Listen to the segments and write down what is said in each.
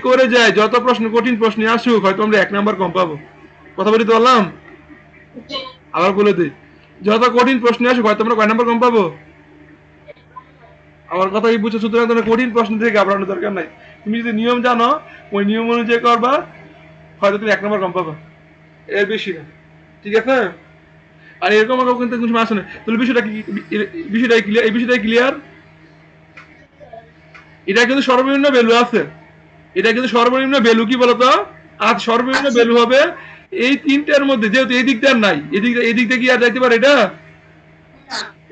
করে যায়, যত প্রশ্ন কঠিন প্রশ্ন আসুক হয়তো আমরা 1 নাম্বার কম পাবো। কথা বলতে পারলাম? আবার বলে দিই, যত কঠিন প্রশ্ন আসুক হয়তো আমরা কয় নাম্বার কম পাবো? আমার কথা কি বুঝছো? সুতরাং তোমার কঠিন প্রশ্ন থেকে ঘাবড়ানোর দরকার নাই। তুমি যদি নিয়ম জানো, ওই নিয়ম অনুযায়ী করবা, হয়তো তুমি 1 নাম্বার কম পাবা, এর বেশি না। ঠিক আছে? আর এরকম আমার কিন্তু কোনো সময় আসে না। তাহলে বিষয়টা কি, বিষয়টা ক্লিয়ার? এই বিষয়টা ক্লিয়ার? এটা কিন্তু সর্বনিম্ন ভ্যালু আছে, এটা কিন্তু সর্বনিম্ন ভ্যালু কি বলতো? আর সর্বনিম্ন ভ্যালু হবে এই তিনটার মধ্যে, যেহেতু এই দিকটা নাই, এই দিক দিয়ে কি আর যাইতে পারে? এটা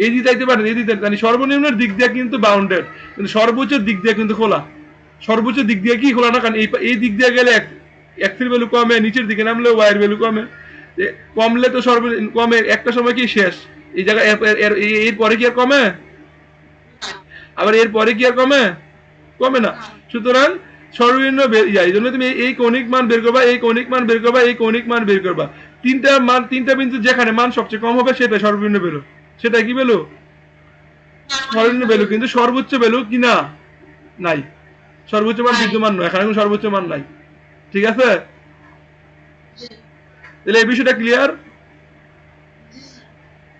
এই দিক যাইতে পারে, এই দিক মানে সর্বনিম্নের দিক দিয়ে কিন্তু বাউন্ডেড, কিন্তু সর্বোচ্চ দিক দিয়ে কিন্তু খোলা। সর্বোচ্চ দিক দিয়ে কি খোলা না, কারণ এই দিক দিয়ে গেলে এক্স এর ভ্যালু কমে, নিচের দিকে নামলে ওয়াই এর ভ্যালু কমে। কমলে তো কমে একটা সময় কি শেষ, এই জায়গায় এর পরে কি আর কমে? আবার এর পরে কি আর কমে? কমে না। সুতরাং সর্বনিম্ন এই জন্য তুমি এই কৌণিক মান বের করবা, এই কৌণিক মান বের করবা, এই কৌণিক মান বের করবা। তিনটা মান, তিনটা বিন্দু যেখানে মান সবচেয়ে কম হবে সেটা সর্বনিম্ন ভ্যালু। সেটা কি ভ্যালু? সর্বনিম্ন ভ্যালু। কিন্তু সর্বোচ্চ ভ্যালু কি না? নাই। সর্বোচ্চ মান বিদ্যমান নয়, এখানে কোনো সর্বোচ্চ মান নাই। ঠিক আছে? তাহলে এই বিষয়টা ক্লিয়ার?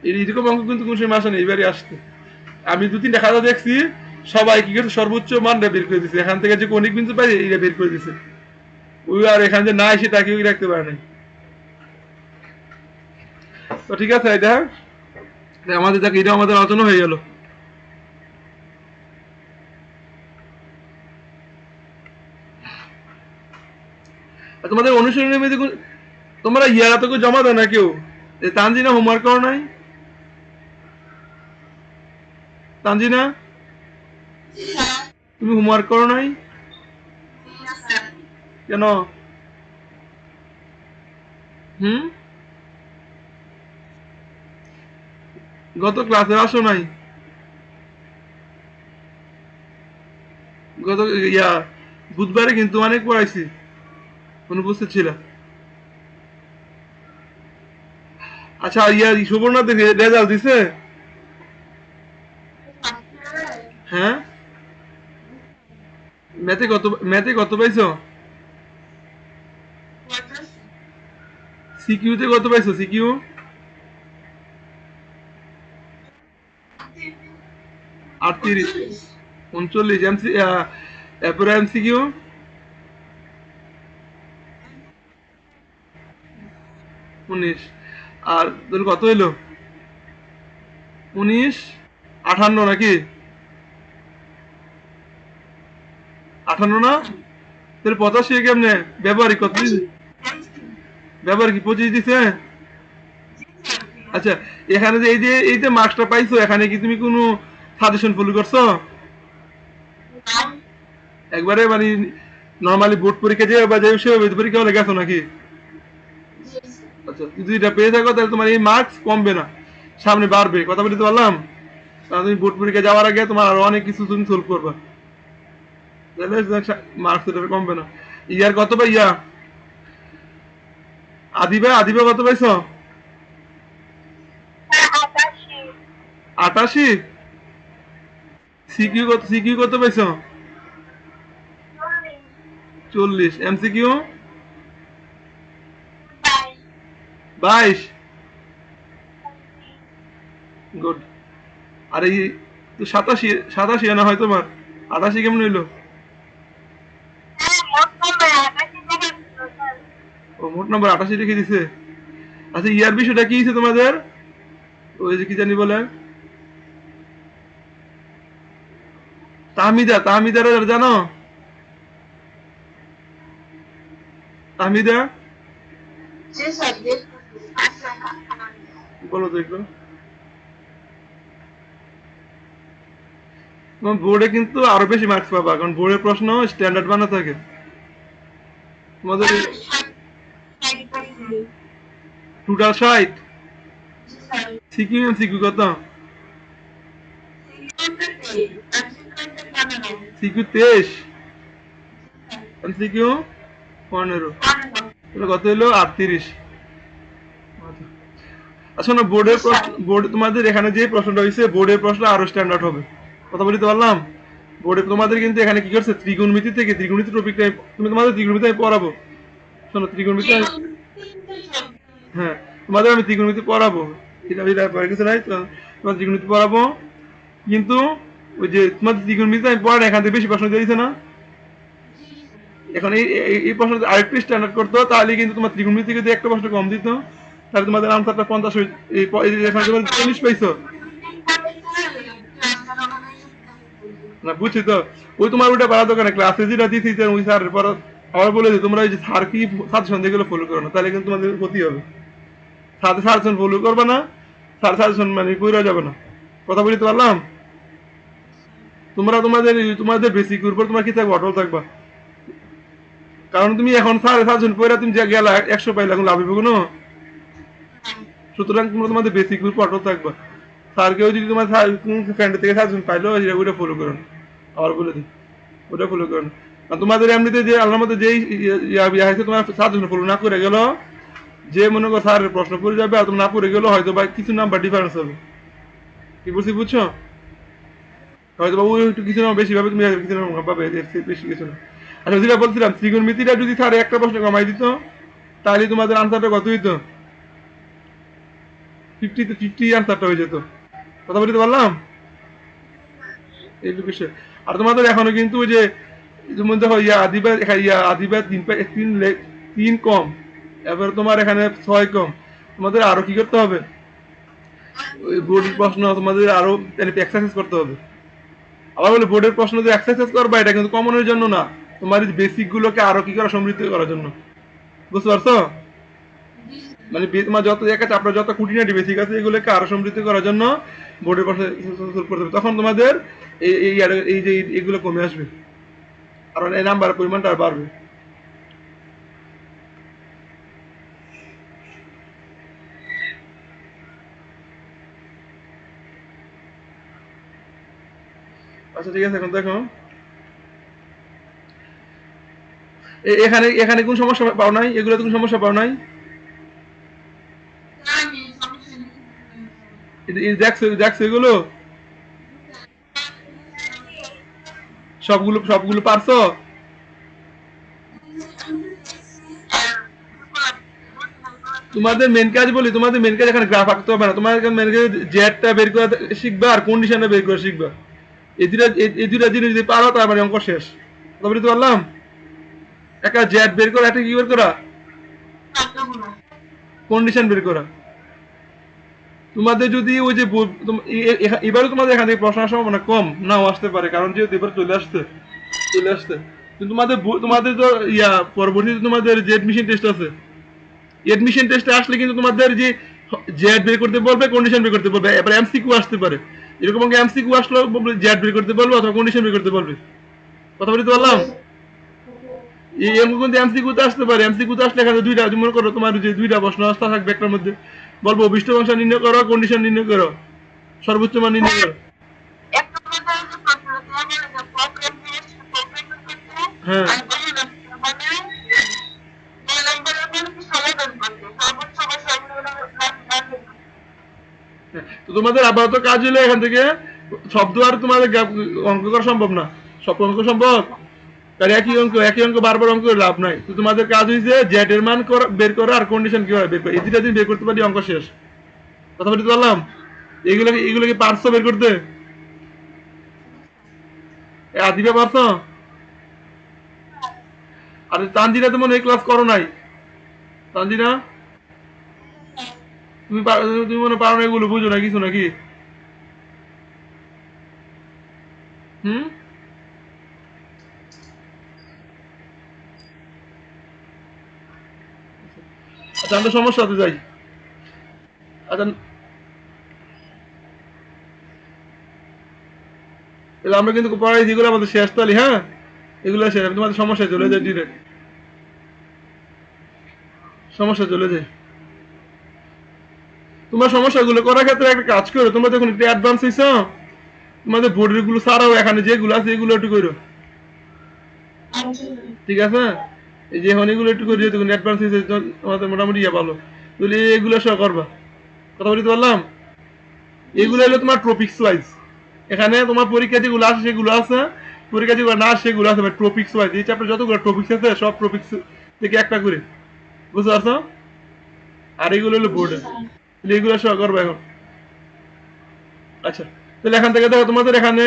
এরকম অঙ্ক কিন্তু কোন সময় আসে না, এবারে আসছে। আমি 2-3টা খাতা দেখছি, সবাই কি করছে, সর্বোচ্চ মানটা বের করে দিচ্ছে, এখান থেকে যে কৌণিক বিন্দু পাই এটা বের করে দিচ্ছে। ওই আর এখানে যে নাই সেটা কেউ রাখতে পারে নাই। তো ঠিক আছে, এটা আমাদের দেখ, এটা আমাদের আলোচনা হয়ে গেল। তোমাদের অনুশীলনের মধ্যে তোমরা ইয়ারা তো জমা দাও না কেউ? তানজিনা হোমওয়ার্ক করো নাই? তানজিনা, তুমি হোমওয়ার্ক করো নাই কেন? হুম, গত ক্লাসে আসো নাই? গত ইয়া বুধবারে কিন্তু অনেক পড়াইছি, অনুপস্থিত ছিল। আচ্ছা, ইয়া সুবর্ণা রেজাল্ট দিছে? হ্যাঁ, ম্যাথে কত পাইছো? সিকিউতে কত পাইছো? সিকিউ 38, 39। এরপরে এমসিকিউ 19। আর তোর কত হইলো? 19, 58 নাকি? 58 না? তাহলে 85 কেমনে? ব্যবহারিক কত দিছে? ব্যবহারিক 25 দিছে? আচ্ছা, এখানে যে এই যে মার্কসটা পাইছো, এখানে কি তুমি কোনো সাজেশন ফলো করছো? একবারে মানে নরমালি বোর্ড পরীক্ষা যে বা যে সেভাবে পরীক্ষা হলে গেছো নাকি? আচ্ছা, যদি এটা পেয়ে থাকো তাহলে তোমার এই মার্কস কমবে না, সামনে বাড়বে। কথা বলতে পারলাম? কারণ তুমি বোর্ড পরীক্ষা যাওয়ার আগে তোমার আরো অনেক কিছু তুমি সলভ করবা, তাহলে মার্কস এটা কমবে না। ইয়ার কত পাই? আদিবা কত পাইছো? 88। সিকিউ কত পাইছো? 40। এমসিকিউ 22। গুড। আর এই তো 87 না হয় তোমার, 88 কেমন হইলো? ও, মোট নম্বর 88 লিখে দিছে। আচ্ছা, ইয়ার বিষয়টা কি হয়েছে তোমাদের? ওই যে কি জানি বলে, তাহমিদার জানো? তাহমিদা, বলো তো একটু। তোমার বোর্ডে কিন্তু আরো বেশি মার্কস পাবা, কারণ বোর্ডের প্রশ্ন স্ট্যান্ডার্ড বানা থাকে তোমাদের। টোটাল 60। সিকিউ এমসিকিউ কত? CQ 23, MCQ 15। তাহলে কত হলো? 38। আচ্ছা না, বোর্ড তোমাদের এখানে যে প্রশ্নটা হয়েছে, বোর্ডের প্রশ্ন আরো স্ট্যান্ডার্ড হবে। কথা বলতে পারলাম? বোর্ডে তোমাদের কিন্তু এখানে কি করছে ত্রিগুণমিতি থেকে ত্রিগুণমিতি টপিকটা তুমি তোমাদের ত্রিগুণমিতি আমি পড়াবো। শোনো ত্রিগুণমিতি হ্যাঁ তোমাদের আমি ত্রিগুণমিতি পড়াবো। এটা এটা পড়ে কিছু নাই তো, তোমার ত্রিগুণমিতি পড়াবো। কিন্তু ওই যে তোমাদের ত্রিগুণমিতি আমি পড়ানো এখান থেকে বেশি প্রশ্ন দিয়েছে না, এখন এই প্রশ্ন আরেকটু স্ট্যান্ডার্ড করতো তাহলে কিন্তু তোমার ত্রিগুণমিতি থেকে যদি একটা প্রশ্ন কম দিত তাহলে তোমাদের আনসারটা 50 এখানে তোমার 40 পাইছো না, বুঝছি তো। ওই তোমার ওইটা বাড়া দোকানে ক্লাসে যেটা দিয়েছি ওই স্যারের পর আবার বলে যে তোমরা ওই যে স্যার কি সাজেশন যেগুলো ফলো করো না, তাহলে কিন্তু তোমাদের ক্ষতি হবে। সাথে সাজেশন ফলো করবে না, স্যার সাজেশন মানে কইরা যাবে না। কথা বলতে পারলাম? তোমরা তোমাদের তোমাদের বেসিক উপর তোমার কি থাকবে, অটল থাকবা। কারণ তুমি এখন স্যার সাজেশন পড়া তুমি যা গেলা 100 পাইলা, এখন লাভ হবে কোনো। সুতরাং তোমরা তোমাদের বেসিক উপর অটল থাকবা। স্যার কেউ যদি তোমার ফ্রেন্ড থেকে সাজেশন পাইলো ওইটা ফলো করো না, আবার বলে দিই ওটা ফলো করো না। আর তোমাদের এমনিতে যে আল্লাহর মধ্যে যেই ইয়া হয়েছে তোমার সাজেশন ফলো না করে গেল, যে মনে করো স্যারের প্রশ্ন পড়ে যাবে আর তুমি না পড়ে গেলো হয়তো বা কিছু নাম্বার ডিফারেন্স হবে। কি বলছি বুঝছো? হয়তো বাবু একটু কিছু না বেশি ভাবে তুমি কিছু না পাবে, বেশি কিছু না। আচ্ছা যেটা বলছিলাম ত্রিগুণমিতিটা যদি স্যার একটা প্রশ্ন কমাই দিত তাহলে তোমাদের আনসারটা কত হইতো? 50 আনসারটা হয়ে যেত। কথা বলতে পারলাম? এই বিষয়। আর তোমাদের এখনো কিন্তু ওই যে যেমন দেখো ইয়া আদিবা 3 কম, এবার তোমার এখানে 6 কম, তোমাদের আরো কি করতে হবে? ওই বোর্ডের প্রশ্ন তোমাদের আরো এক্সারসাইজ করতে হবে। আবার বলে বোর্ডের প্রশ্ন যে এক্সারসাইজ করবা এটা কিন্তু কমনের জন্য না, তোমার এই বেসিক গুলোকে আরো কি করা সমৃদ্ধ করার জন্য। বুঝতে পারছো? মানে তোমার যত একটা চাপড়া যত খুঁটিনাটি বেসিক আছে এগুলোকে আরো সমৃদ্ধ করার জন্য বোর্ডের প্রশ্ন সলভ করতে হবে। তখন তোমাদের এই যে এগুলো কমে আসবে আর এই নাম্বারের পরিমাণটা আর বাড়বে। আচ্ছা ঠিক আছে, এখন দেখো এখানে এখানে কোন সমস্যা পাও নাই, এগুলোতে কোন সমস্যা পাও নাই? দেখছো দেখছো এগুলো সবগুলো সবগুলো পারছো? তোমাদের মেন কাজ বলি, তোমাদের মেন কাজ এখানে গ্রাফ আঁকতে হবে না, তোমার মেন কাজ জেডটা বের করে শিখবা আর কন্ডিশনটা বের করে শিখবা। এই দুটা জিনিস যদি পারো তার মানে অঙ্ক শেষ। কথা বলতে পারলাম? একটা জেড বের করা, একটা কি বের করা, কন্ডিশন বের করা। তোমাদের যদি ওই যে এবারে তোমাদের এখান থেকে প্রশ্ন আসার সম্ভাবনা কম নাও আসতে পারে, কারণ যেহেতু এবার চলে আসতে কিন্তু তোমাদের তো পরবর্তীতে তোমাদের যে এডমিশন টেস্ট আছে, এডমিশন টেস্টে আসলে কিন্তু তোমাদের যে জেড বের করতে বলবে, কন্ডিশন বের করতে বলবে, এবার এমসিকিউ আসতে পারে। এরকম এমসিকিউ আসলো জেড বের করতে বলবে অথবা কন্ডিশন বের করতে বলবে। কথা বলতে পারলাম? এই এমন কিন্তু এমসিকিউতে আসতে পারে, এমসিকিউতে আসলে এখানে দুইটা মনে করো তোমার যে দুইটা প্রশ্ন আসতে থাকবে একটার মধ্যে, বলবো অভিষ্ট ভাষা নির্ণয় করো, কন্ডিশন নির্ণয় করো, সর্বোচ্চ মান নির্ণয় করো। হ্যাঁ তো তোমাদের আপাতত কাজ হলো এখান থেকে শব্দ আর তোমাদের অঙ্ক করা সম্ভব না, সব অঙ্ক সম্ভব তার একই অঙ্ক বারবার অঙ্ক করে লাভ নাই। তো তোমাদের কাজ হয়েছে জেড এর মান বের করা আর কন্ডিশন কিভাবে বের করা, এই দুটা দিন বের করতে পারি অঙ্ক শেষ। কথা বলতে পারলাম? এগুলো কি পারছো বের করতে? আদিবা পারছো? আর তানজিরা তো মনে হয় ক্লাস করো নাই। তানজিরা তুমি মনে পারো না, এগুলো বুঝো না কিছু নাকি? হুম। আচ্ছা আমরা সমস্যা হতে যাই। আচ্ছা তাহলে আমরা কিন্তু পড়াই যেগুলো আমাদের শেষ তালি, হ্যাঁ এগুলো শেষ, আমি তোমাদের সমস্যায় চলে যাই ডিরেক্ট, সমস্যা চলে যাই। তোমার সমস্যাগুলো করার ক্ষেত্রে একটা কাজ করো, তোমরা যখন একটু অ্যাডভান্স হইছো তোমাদের বোর্ডের গুলো ছাড়াও এখানে যেগুলো আছে এগুলো একটু করো, ঠিক আছে? এই যে এখন এগুলো একটু করে তখন অ্যাডভান্স হয়েছে তোমাদের মোটামুটি ইয়ে ভালো, তাহলে এগুলো সব করবা। কথা বলতে পারলাম? এগুলো হলো তোমার টপিক্স ওয়াইজ, এখানে তোমার পরীক্ষা যেগুলো আছে সেগুলো আছে, পরীক্ষা যেগুলো না সেগুলো আছে টপিক্স ওয়াইজ, এই চ্যাপ্টার যতগুলো টপিক্স আছে সব টপিক্স থেকে একটা করে, বুঝতে পারছো? আর এগুলো হলো বোর্ডে, তাহলে এগুলো সব করবো এখন। আচ্ছা, তাহলে এখান থেকে দেখো তোমাদের এখানে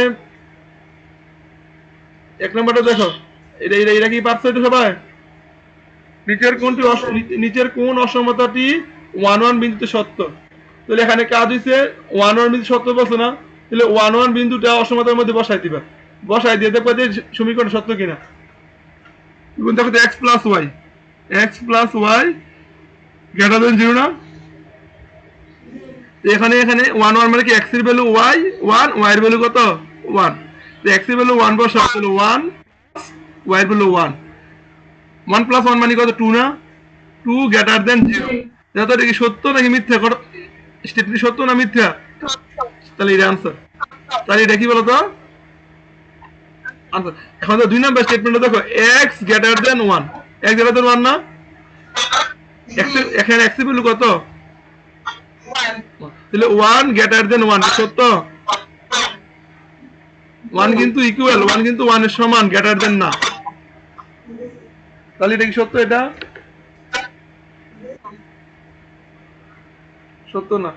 1 নম্বরটা দেখো, এটা কি পারছো এটা সবাই? নিচের কোন অসমতাটি 1 বিন্দুতে সত্য? তাহলে এখানে কাজ হইছে 1 বিন্দু সত্য বলছো না, তাহলে 1 বিন্দুটা অসমতার মধ্যে বসাই দিবা, বসাই দিয়ে দেখবা যে সমীকরণ সত্য কিনা। দেখো তো x+y গ্রেটার দেন 0 না? এখানে 1 মানে কি x এর ভ্যালু y 1, y এর ভ্যালু কত 1, তো x এর ভ্যালু 1 বসাও, তাহলে 1, y এর ভ্যালু 1, 1 + 1 মানে কত 2 না? 2 গ্রেটার দেন 0। দেখো এটা কি সত্য নাকি মিথ্যা, স্টেটমেন্ট সত্য না মিথ্যা? তাহলে এটা आंसर। তাহলে এটা কি বলো তো आंसर। এখন তো 2 নাম্বার স্টেটমেন্টটা দেখো, x greater than 1, x greater than 1 না? এখানে x এর ভ্যালু কত 1, তাহলে 1 গ্রেটার দেন 1 সত্য? 1 কিন্তু ইকুয়াল, 1 কিন্তু 1 এর সমান, গ্রেটার দেন না, তাহলে এটা কি সত্য? এটা সত্য না।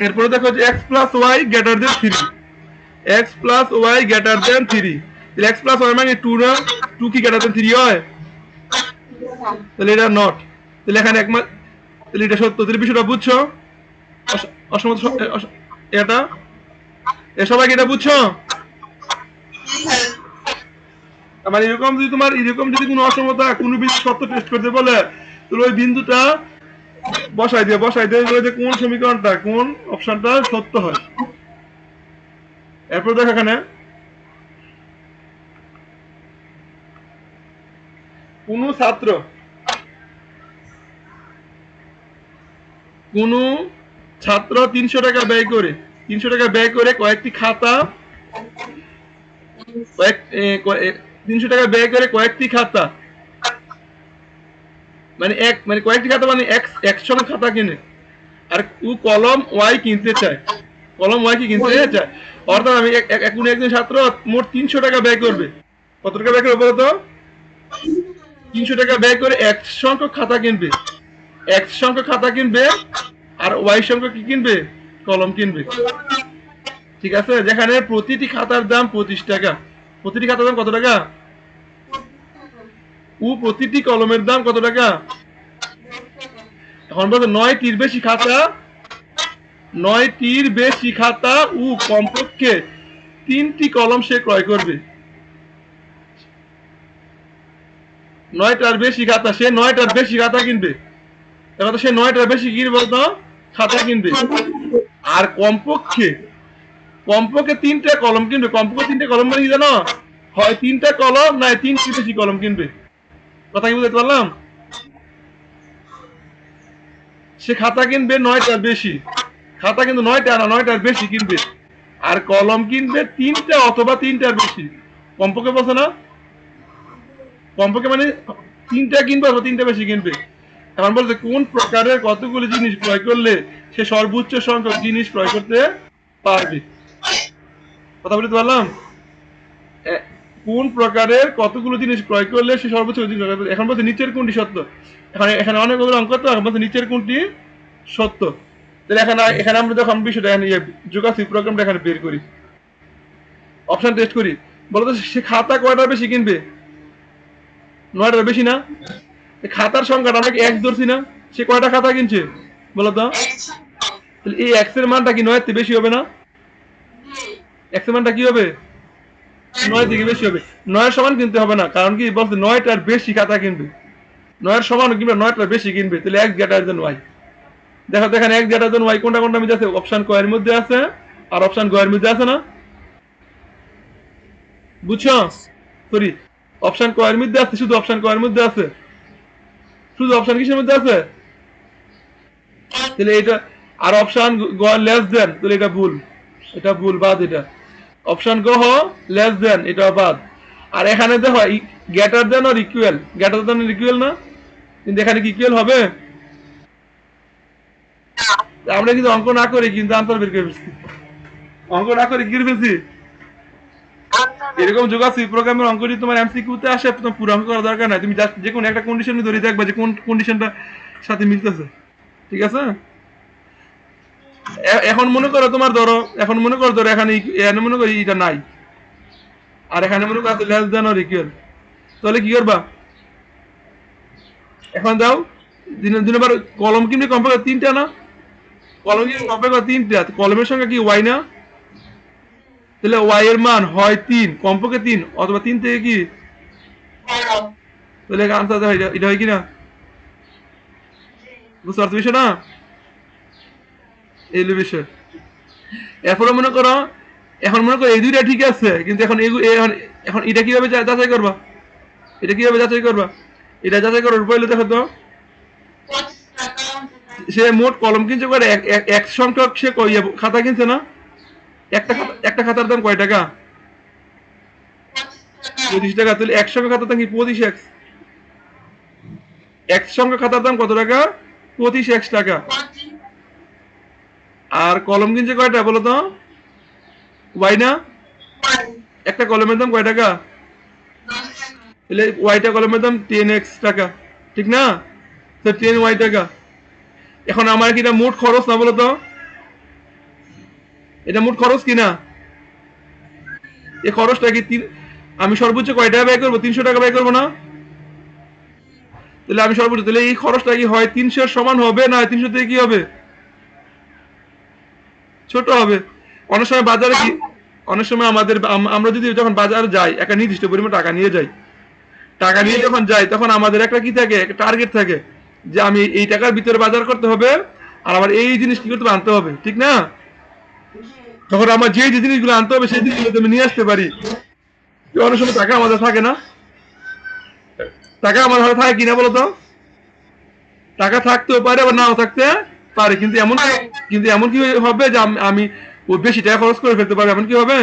এরপরে দেখো যে x+y greater than 3, x+y greater than 3, তাহলে x+y মানে 2 না? 2 কি গ্রেটার দেন 3 হয়? তাহলে এটা নট, তাহলে এখানে তাহলে এটা সত্য। তাহলে বিষয়টা বুঝছো? অসমত এটা সবাই কি এটা বুঝছো? মানে এরকম যদি কোনো অসমতা কোনো বিন্দু সত্য টেস্ট করতে বলে, তাহলে ওই বিন্দুটা বসাই দিয়ে যে কোন সমীকরণটা কোন অপশনটা সত্য হয়। এরপর দেখো এখানে কোন ছাত্র 300 টাকা ব্যয় করে কয়েকটি খাতা 300 টাকা ব্যয় করে কয়েকটি খাতা মানে কয়েকটি খাতা মানে এক সংখ্যক খাতা কিনে, আর কলম ওয়াই কিনতে চায়, অর্থাৎ আমি একজন ছাত্র মোট 300 টাকা ব্যয় করবে। কত টাকা ব্যয় করবে বলো তো? 300 টাকা ব্যয় করে এক সংখ্যক খাতা কিনবে, আর ওয়াই সংখ্যক কি কিনবে? কলম কিনবে। ঠিক আছে, যেখানে প্রতিটি খাতার দাম 25 টাকা, প্রতিটি খাতার দাম কত টাকা? প্রতিটি কলমের দাম কত টাকা? এখন বলতে 9টির বেশি খাতা কমপক্ষে 3টি কলম সে ক্রয় করবে। 9টার বেশি খাতা, সে 9টার বেশি খাতা কিনবে, এখন সে 9টার বেশি কিনবে বলতো খাতা কিনবে, আর কমপক্ষে 3টা কলম কিনবে। কমপক্ষে 3টা কলম মানে কি জানো? হয় 3টা কলম না 3টি বেশি কলম কিনবে। কথা কি বুঝতে পারলাম? সে খাতা কিনবে 9টার বেশি, খাতা কিন্তু 9টা না 9টার বেশি কিনবে, আর কলম কিনবে 3টা অথবা 3টার বেশি। কমপক্ষে বলছে না? কমপক্ষে মানে 3টা কিনবে অথবা 3টা বেশি কিনবে। এখন বলছে কোন প্রকারের কতগুলি জিনিস ক্রয় করলে সে সর্বোচ্চ সংখ্যক জিনিস ক্রয় করতে পারবে। কথা বলতে পারলাম? কোন প্রকারের কতগুলো জিনিস ক্রয় করলে সে সর্বোচ্চ জিনিস ক্রয় করবে। এখন বলছে নিচের কোনটি সত্য। এখানে অনেকগুলো অঙ্ক তো, এখন বলছে নিচের কোনটি সত্য। তাহলে এখানে আমরা যখন বিষয়টা যোগাসি প্রোগ্রামটা এখানে বের করি, অপশন টেস্ট করি, বলতো সে খাতা কয়টার বেশি কিনবে? 9টার বেশি না? খাতার সংখ্যাটা আমরা এক ধরছি না? সে কয়টা খাতা কিনছে বলতো? তাহলে এই এক্স এর মানটা কি 9 থেকে বেশি হবে না? এক্স এর মানটা কি হবে? 9 থেকে বেশি হবে। 9 এর সমান কিনতে হবে না, কারণ কি বলছে 9টার বেশি খাতা কিনবে, 9 এর সমান কিনবে, 9টার বেশি কিনবে, তাহলে x গ্রেটার দেন y। দেখো এখানে x গ্রেটার দেন y কোনটা মধ্যে আছে? অপশন ক এর মধ্যে আছে আর অপশন গ এর মধ্যে আছে না? বুঝছো? সরি, অপশন কয়ের মধ্যে আছে, শুধু অপশন কয়ের মধ্যে আছে, শুধু অপশন কিসের মধ্যে আছে? তাহলে এটা আর অপশন গ লেস দেন, তাহলে এটা ভুল, এটা ভুল, বাদ। এটা অপশন গ লেস দেন, এটা বাদ। আর এখানে দেখো গ্রেটার দেন আর ইকুয়াল, গ্রেটার দেন আর ইকুয়াল না, কিন্তু এখানে কি ইকুয়াল হবে? আমরা কিন্তু অঙ্ক না করে কিন্তু আনসার বের করে ফেলছি, অঙ্ক না করে কি করে ফেলছি। এরকম যোগাসি প্রোগ্রামের অঙ্ক যদি তোমার এমসিকিউ তে আসে, তোমার পুরো অঙ্ক করার দরকার নাই, তুমি জাস্ট যে কোনো একটা কন্ডিশন ধরে দেখবা যে কোন কন্ডিশনটা সাথে মিলতেছে, ঠিক আছে? এখন মনে করো তোমার ধরো, এখন মনে করো ধরো এখানে এখানে মনে করি এটা নাই, আর এখানে মনে করো আছে লেস দেন অর ইকুয়াল, তাহলে কি করবা? এখন দাও দিনে দিনে বার কলম কিনবে কমপক্ষে তিনটা না, কলম কিনবে কমপক্ষে তিনটা, কলমের সঙ্গে কি ওয়াই না? তাহলে ওয়াই এর মান হয় 3, কমপক্ষে 3 অথবা 3 থেকে কি, তাহলে আনসার দাও, এটা হয় কিনা? বুঝতে পারছো বিষয় না? এই বিষয়। এরপরে মনে করো, এখন মনে করো এই দুইটা ঠিক আছে, কিন্তু এখন এখন এটা কিভাবে যাচাই করবা? এটা কিভাবে যাচাই করবা? এটা যাচাই করার উপায় হলো, দেখো তো সে মোট কলম কিনছে করে এক সংখ্যক সে খাতা কিনছে না, একটা খাতার দাম কয় টাকা? 25 টাকা। তাহলে এক সংখ্যক খাতার দাম কি 25x? এক সংখ্যক খাতার দাম কত টাকা? 25x টাকা। আর কলম কিনছে কয়টা বলো তো? ওয়াই না? একটা কলমের দাম কয় টাকা? তাহলে ওয়াইটা কলমের দাম 10x টাকা, ঠিক না? 10y টাকা। এখন আমার কি এটা মোট খরচ না বলো তো? এটা মোট খরচ কিনা? এই খরচটা কি আমি সর্বোচ্চ কয় টাকা ব্যয় করবো? 300 টাকা ব্যয় করবো না? তাহলে আমি সর্বোচ্চ, তাহলে এই খরচটা কি হয় 300 এর সমান হবে না 300 থেকে কি হবে? ছোট হবে। অনেক সময় বাজারে কি, অনেক সময় আমরা যদি যখন বাজারে যাই একটা নির্দিষ্ট পরিমাণ টাকা নিয়ে যাই, টাকা নিয়ে যখন যাই তখন আমাদের একটা কি থাকে, একটা টার্গেট থাকে যে আমি এই টাকার ভিতরে বাজার করতে হবে, আর আমার এই জিনিস কি করতে আনতে হবে, ঠিক না? তখন আমার যে জিনিসগুলো আনতে হবে সেই জিনিসগুলো আমি নিয়ে আসতে পারি। অনেক সময় টাকা আমাদের থাকে না, টাকা আমার হাতে থাকে কিনা বলতো? টাকা থাকতেও পারে আবার নাও থাকতে পারে, কিন্তু এমন কি হবে যে আমি ওই বেশি টাকা খরচ করে ফেলতে পারবো, এমন কি হবে?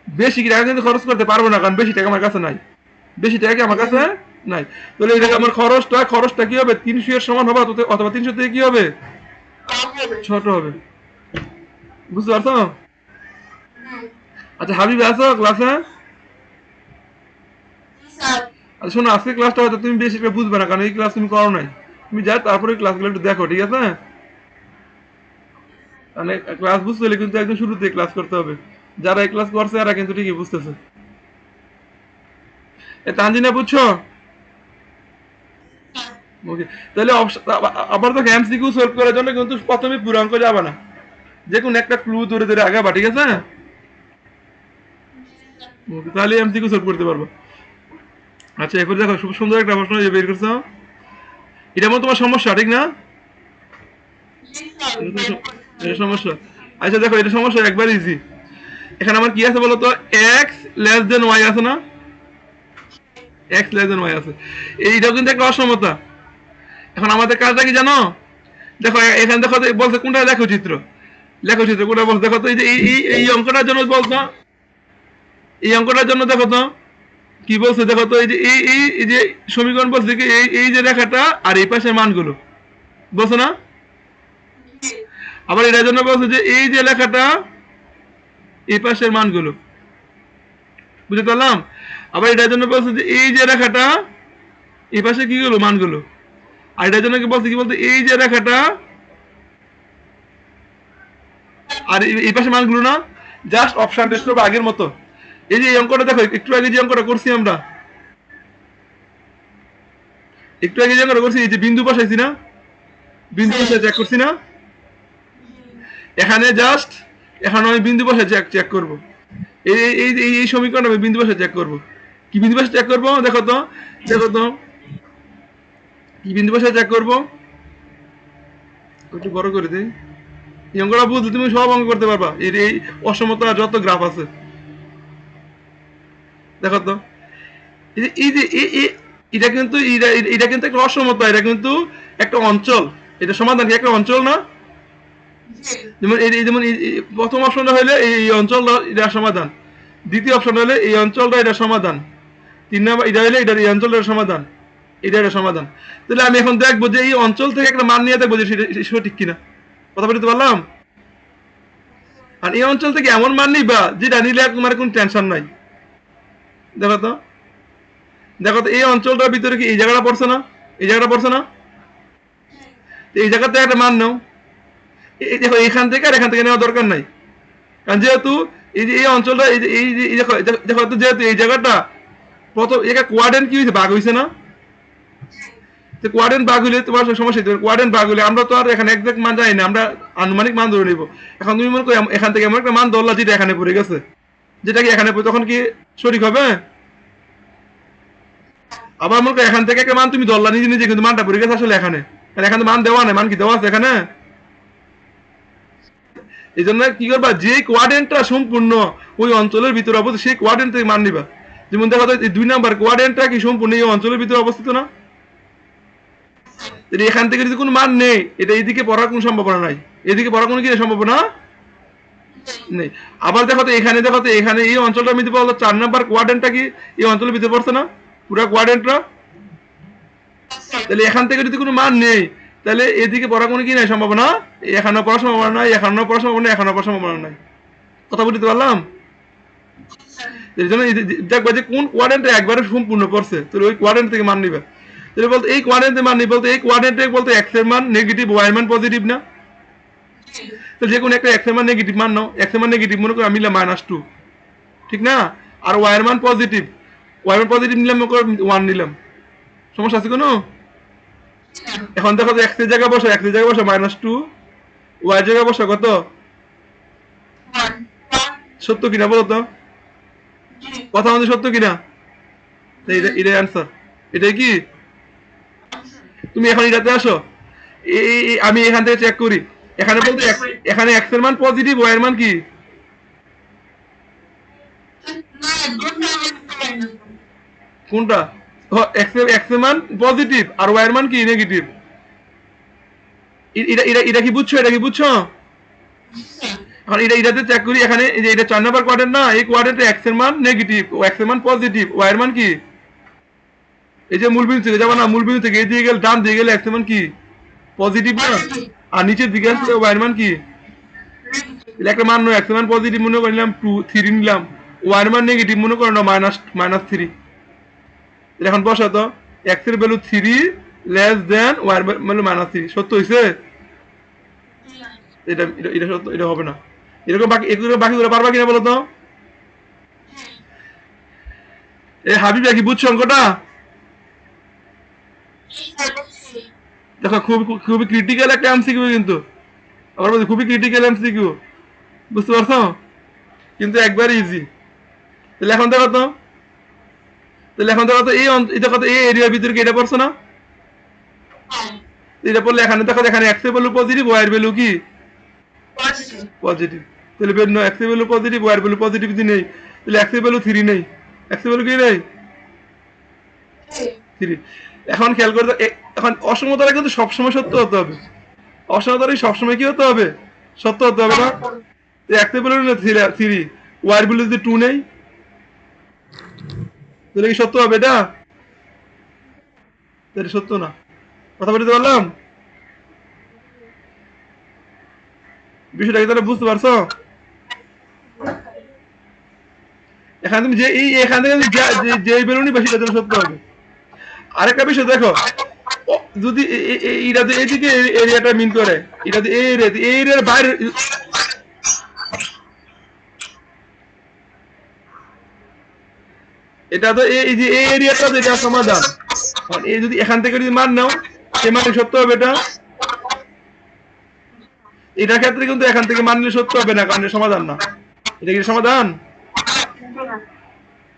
বেশি টাকা কিন্তু খরচ করতে পারবো না, কারণ বেশি টাকা আমার কাছে নাই, বেশি টাকা কি আমার কাছে নাই। তাহলে এটা আমার খরচটা কি হবে? 300 এর সমান হবে অথবা 300 থেকে কি হবে? ছোট হবে। বুঝতে পারছো? আচ্ছা হাবিব আছো ক্লাসে? আচ্ছা শোনো, আজকে ক্লাসটা হয়তো তুমি বেশি একটা বুঝবে না, কারণ এই ক্লাস তুমি করো নাই, তুমি যাই তারপরে ক্লাসগুলো একটু দেখো, ঠিক আছে? মানে ক্লাস বুঝতে হলে কিন্তু একদম শুরুতে ক্লাস করতে হবে, যারা এই ক্লাস করছে এরা কিন্তু ঠিকই বুঝতেছে। তানজিনা বুঝছো? ওকে, তাহলে আবার তো এমসিকিউ সলভ করার জন্য কিন্তু প্রথমে পুরো অঙ্ক যাবে না, যে কোনো একটা ক্লু ধরে ধরে আগাবা, ঠিক আছে? তাহলে এমসিকিউ সলভ করতে পারবো। আচ্ছা এরপর দেখো, খুব সুন্দর একটা প্রশ্ন বের করছো, এটা মনে তোমার সমস্যা, ঠিক না? এটা সমস্যা। আচ্ছা দেখো, এটা সমস্যা একবার ইজি। এখানে আমার কি আছে বলতো? এক্স লেস দেন ওয়াই আছে না? এক্স লেস দেন ওয়াই আছে, এইটাও কিন্তু একটা অসমতা। এখন আমাদের কাজটা কি জানো? দেখো এখানে দেখো বলছে কোনটা লেখো চিত্র, লেখো চিত্র কোনটা বলছে দেখো তো, এই যে এই অঙ্কটার জন্য বলতো, এই অঙ্কটার জন্য দেখো তো কি বলছে, দেখো তো এই যে এই যে সমীকরণ বলছে কি এই যে রেখাটা আর এই পাশের মানগুলো বলছো না? আবার এটার জন্য বলছে যে এই যে লেখাটা এই পাশের মানগুলো, বুঝতে পারলাম? আবার এটার জন্য বলছে যে এই যে রেখাটা এই পাশে কি গুলো মানগুলো, আর এটার জন্য কি বলছে, কি বলতে এই যে রেখাটা আর এই পাশে মানগুলো না, জাস্ট অপশন টেস্ট হবে আগের মতো। এই যে এই অঙ্কটা দেখো, একটু আগে যে অঙ্কটা করছি আমরা, একটু আগে যে অঙ্কটা করছি, এই যে বিন্দু বসাইছি না, বিন্দু বসে চেক করছি না, এখানে জাস্ট এখন আমি বিন্দু বসে চেক করবো, এই এই এই সমীকরণ আমি বিন্দু বসে চেক করবো। কি বিন্দু বসে চেক করবো? দেখো তো, দেখো তো কি বিন্দু বসে চেক করবো, একটু বড় করে দিই। এই অঙ্কটা বুঝলে তুমি সব অঙ্ক করতে পারবা, এই অসমতা যত গ্রাফ আছে। দেখো তো এটা কিন্তু এটা কিন্তু একটা অসমতা, এটা কিন্তু একটা অঞ্চল, এটা সমাধান কি একটা অঞ্চল না? যেমন যেমন প্রথম অপশনটা হলে এই অঞ্চলটা এটা সমাধান, দ্বিতীয় অপশন হলে এই অঞ্চলটা এটা সমাধান, 3 নম্বর এটা হলে এটা এই অঞ্চলটার সমাধান, এটা এটা সমাধান। তাহলে আমি এখন দেখবো যে এই অঞ্চল থেকে একটা মান নিয়ে দেখবো যে সেটা সঠিক কিনা। কথা বলতে পারলাম? আর এই অঞ্চল থেকে এমন মান নিবা যেটা নিলে তোমার কোনো টেনশন নাই। দেখো তো, দেখো তো এই অঞ্চলটার ভিতরে কি এই জায়গাটা পড়ছে না? এই জায়গাটা পড়ছে না? এই জায়গাতে একটা মান নাও। এই দেখো এখান থেকে আর এখান থেকে নেওয়া দরকার নাই, কারণ যেহেতু এই যে এই অঞ্চলটা এই দেখো দেখো তো, যেহেতু এই জায়গাটা প্রথম এটা কোয়াড্রেন্ট কি হয়েছে, ভাগ হয়েছে না? তো কোয়াড্রেন্ট ভাগ হলে তোমার সমস্যা হতে পারে। কোয়াড্রেন্ট ভাগ হলে আমরা তো আর এখানে একজ্যাক্ট মান জানি না, আমরা আনুমানিক মান ধরে নিব। এখন তুমি মনে করো এখান থেকে এমন একটা মান ধরলা যেটা এখানে পড়ে গেছে, যেটা কি এখানে পড়ে, তখন কি সঠিক হবে? আবার মনে করো এখান থেকে একটা মান তুমি ধরলা নিজে নিজে, কিন্তু মানটা পড়ে গেছে আসলে এখানে, আর এখানে মান দেওয়া নেই, মান কি দেওয়া আছে এখানে? এই জন্য কি করবা, যে কোয়াড্রেন্টটা সম্পূর্ণ ওই অঞ্চলের ভিতরে অবস্থিত সেই কোয়াড্রেন্ট থেকে মান নিবা। যেমন দেখো তো এই 2 নম্বর কোয়াড্রেন্টটা কি সম্পূর্ণ এই অঞ্চলের ভিতরে অবস্থিত না? এখান থেকে যদি কোনো মান নেই, এটা এইদিকে পড়ার কোনো সম্ভাবনা নাই, এদিকে পড়ার কোনো কি সম্ভাবনা নেই। আবার দেখো তো এখানে, দেখো তো এখানে এই অঞ্চলটার মধ্যে পাওয়া 4 নম্বর কোয়াড্রেন্টটা কি এই অঞ্চলের ভিতরে পড়ছে না, পুরো কোয়াড্রেন্টটা? তাহলে এখান থেকে যদি কোনো মান নেই, তাহলে এদিকে পড়ার কোনো কি নাই সম্ভাবনা, এখানেও পড়ার সম্ভাবনা নাই, এখানেও পড়ার সম্ভাবনা, এখানেও পড়ার সম্ভাবনা নাই। কথা বলতে পারলাম? এর জন্য দেখবা যে কোন কোয়াড্রেন্টে একবারে সম্পূর্ণ পড়ছে, তাহলে ওই কোয়াড্রেন্ট থেকে মান নিবে। তাহলে বলতে এই কোয়াড্রেন্টে মান নিবে বলতে এই কোয়াড্রেন্টে বলতে এক্স এর মান নেগেটিভ, ওয়াই এর মান পজিটিভ না? তো যে কোনো একটা এক্স এর মান নেগেটিভ মান নাও, এক্স এর মান নেগেটিভ মনে করো আমি নিলাম -2, ঠিক না? আর ওয়াই এর মান পজিটিভ, ওয়াই এর মান পজিটিভ নিলাম মনে করো 1 নিলাম, সমস্যা আছে কোনো? এখন দেখো এক্স এর জায়গায় বসো, এক্স এর জায়গায় বসো -2, ওয়াই এর জায়গায় বসো কত? সত্য কিনা বলো তো, কথা আমাদের সত্য কিনা? এটাই অ্যান্সার, এটাই কি? তুমি এখন এটাতে আসো, আমি এখান থেকে চেক করি, এখানে বলতে এখানে এক্স এর মান পজিটিভ, ওয়াই এর মান কি? কোনটা? এক্স এর মান পজিটিভ আর ওয়াই এর মান কি নেগেটিভ। এটা কি বুঝছো, এটা কি বুঝছো? এখন এটাতে চেক করি, এখানে এই যে এটা 4 নম্বর কোয়াড্রেন্ট না, এই কোয়াড্রেন্টে এক্স এর মান নেগেটিভ, ও এক্স এর মান পজিটিভ, ওয়াই এর মান কি? এই যে মূল বিন্দু থেকে যাবো না, মূল বিন্দু থেকে এই দিকে গেলে, ডান দিকে গেলে এক্স এর মান কি পজিটিভ না, আর নিচের দিকে আসলে ওয়াই এর মান কি? একটা মান নয়, এক্স এর মান পজিটিভ মনে করে নিলাম 2 3 নিলাম, ওয়াই এর মান নেগেটিভ মনে করো না -3। এখন বসা তো, এক্স এর ভ্যালু 3 লেস দেন ওয়াই এর ভ্যালু -3, সত্য হইছে? এটা এটা এটা সত্য, এটা হবে না। এরকম বাকিগুলো পারবা কিনা বলো তো? এই হাবিবা কি বুঝছো অঙ্কটা? দেখো খুবই ক্রিটিক্যাল একটা এমসিকিউ, কিন্তু আবার বলছি খুবই ক্রিটিক্যাল এমসিকিউ, বুঝতে পারছো? কিন্তু একবারে ইজি। তাহলে এখন দেখো তো, তাহলে এখন দেখো তো দেখো তো এই এরিয়ার ভিতরে কি এটা পড়ছে না? এটা পড়লে এখানে দেখো, এখানে এক্স এর ভ্যালু পজিটিভ, ওয়াই এর ভ্যালু কি পজিটিভ। তাহলে বের এক্স এর ভ্যালু পজিটিভ, ওয়াই এর ভ্যালু পজিটিভ যদি নেই, তাহলে এক্স এর ভ্যালু 3 নেই, এক্স এর ভ্যালু কি নেই 3। এখন খেয়াল করে এখন অসমতাটা কিন্তু সবসময় সত্য হতে হবে, অসমতাটা সবসময় কি হতে হবে, সত্য হতে হবে না? এক্স এর ভ্যালু 3, ওয়াই এর ভ্যালু যদি 2 নেই, তাহলে কি সত্য হবে এটা? তাহলে সত্য না। কথা বলতে পারলাম? বিষয়টা কি তাহলে বুঝতে পারছো? এখানে তুমি যে এখান থেকে যে বেলুনি বেশি তাহলে সত্য হবে। আরেকটা বিষয় দেখো, যদি এটা এদিকে এরিয়াটা মিন করে, এটা এই এরিয়ার বাইরে, এটা তো এই যে এই এরিয়াটা যেটা সমাধান, এই যদি এখান থেকে যদি মান নাও, সে মানে সত্য হবে এটা। এটার ক্ষেত্রে কিন্তু এখান থেকে মান নিলে সত্য হবে না, কারণ এটা সমাধান না। এটা কি সমাধান?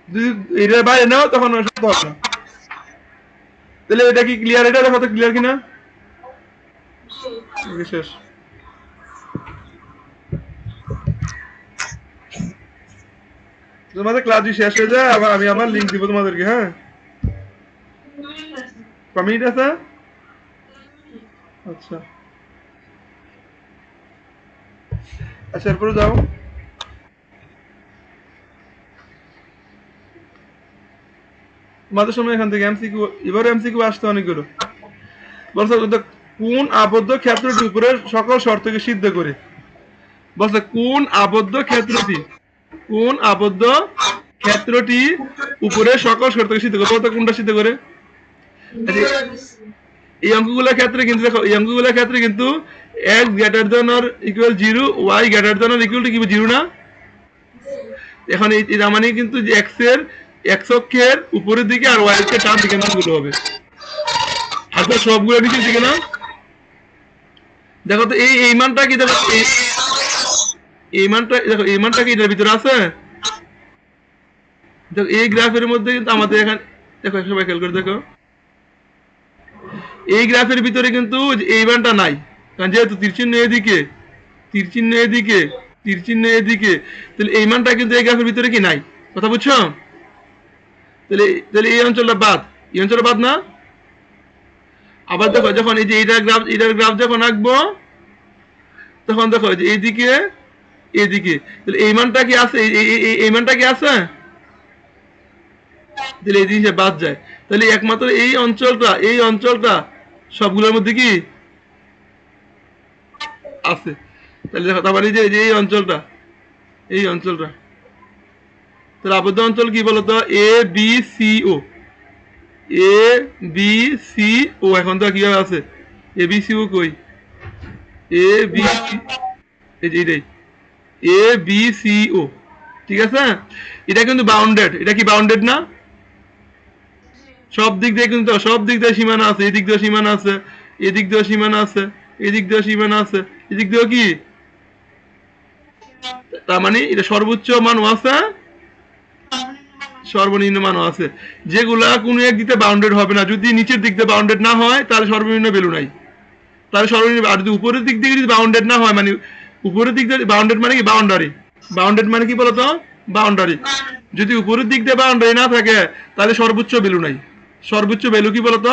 যদি এটার বাইরে নাও তখন সত্য হবে না। তাহলে এটা কি ক্লিয়ার? এটা দেখো তো ক্লিয়ার কিনা। বিশেষ তোমাদের ক্লাস শেষ হয়ে যায়, আবার আমি লিঙ্ক দিব তোমাদেরকে, হ্যাঁ। মিনিট আছে? আচ্ছা আচ্ছা, এরপরে যাও। তোমাদের সময় এখান থেকে এমসিকিউ, এবারে এমসিকিউ আসতে অনেকগুলো। বলছে কোন আবদ্ধ ক্ষেত্রটি উপরে সকল শর্তকে সিদ্ধ করে। বলছে কোন আবদ্ধ ক্ষেত্রটি, কোন আবদ্ধ ক্ষেত্রটি উপরে সকল শর্তকে সিদ্ধ করে। বলতো কোনটা সিদ্ধ করে? আচ্ছা, এই অঙ্কগুলোর ক্ষেত্রে কিন্তু দেখো, এই অঙ্কগুলোর ক্ষেত্রে কিন্তু x greater than or equal 0, y greater than or equal to কি 0 না? এখন এটা মানে কিন্তু যে x এর x অক্ষের উপরের দিকে আর y অক্ষের ডান দিকে মানগুলো হবে। আর তো সবগুলো নিচের দিকে না? দেখো তো এই মানটা কি, দেখো এই মানটা, দেখো এই মানটা কি এটার ভিতরে আছে? দেখো এই গ্রাফের মধ্যে কিন্তু আমাদের এখানে, দেখো সবাই খেয়াল করে দেখো, এই গ্রাফের ভিতরে কিন্তু এই মানটা নাই, কারণ যেহেতু তীর চিহ্ন এদিকে, তীর চিহ্ন এদিকে, তীর চিহ্ন এদিকে, তাহলে এই মানটা কিন্তু এই গ্রাফের ভিতরে কি নাই। কথা বুঝছো? তাহলে তাহলে এই অঞ্চলটা বাদ, এই অঞ্চলটা বাদ না? আবার দেখো যখন এই যে এটার গ্রাফ যখন আঁকবো, তখন দেখো যে এইদিকে এদিকে, তাহলে এই মানটা কি আছে? এই মানটা কি আছে? তাহলে এই জিনিসটা বাদ যায়। তাহলে একমাত্র এই অঞ্চলটা সবগুলোর মধ্যে কি আছে। তাহলে দেখো তারপরে এই অঞ্চলটা, এই অঞ্চলটা, তাহলে আবদ্ধ অঞ্চল কি বলতো? A B C O, A B C ও। এখন তো কিভাবে আছে? এ বি সি ও কই? এ বি সি, এই যে এটাই এ বি সি ও। ঠিক আছে, এটা কিন্তু বাউন্ডেড। এটা কি বাউন্ডেড না? সব দিক দিয়ে কিন্তু, সব দিক দিয়ে সীমানা আছে। এদিক দিয়ে সীমানা আছে, এদিক দিয়ে সীমানা আছে, এদিক দিয়ে সীমানা আছে, এদিক দিয়েও কি। তার মানে এটা সর্বোচ্চ মানও আছে, সর্বনিম্ন মানও আছে। যেগুলা কোনো এক দিকে বাউন্ডেড হবে না, যদি নিচের দিক দিয়ে বাউন্ডেড না হয় তাহলে সর্বনিম্ন ভ্যালু নাই। তাহলে সর্বনিম্ন, আর যদি উপরের দিক দিয়ে যদি বাউন্ডেড না হয়, মানে উপরের দিক দিয়ে বাউন্ডেড মানে কি? বাউন্ডারি। বাউন্ডেড মানে কি বলতো? বাউন্ডারি। যদি উপরের দিক দিয়ে বাউন্ডারি না থাকে তাহলে সর্বোচ্চ ভ্যালু নাই। সর্বোচ্চ ভ্যালু কি বলতো?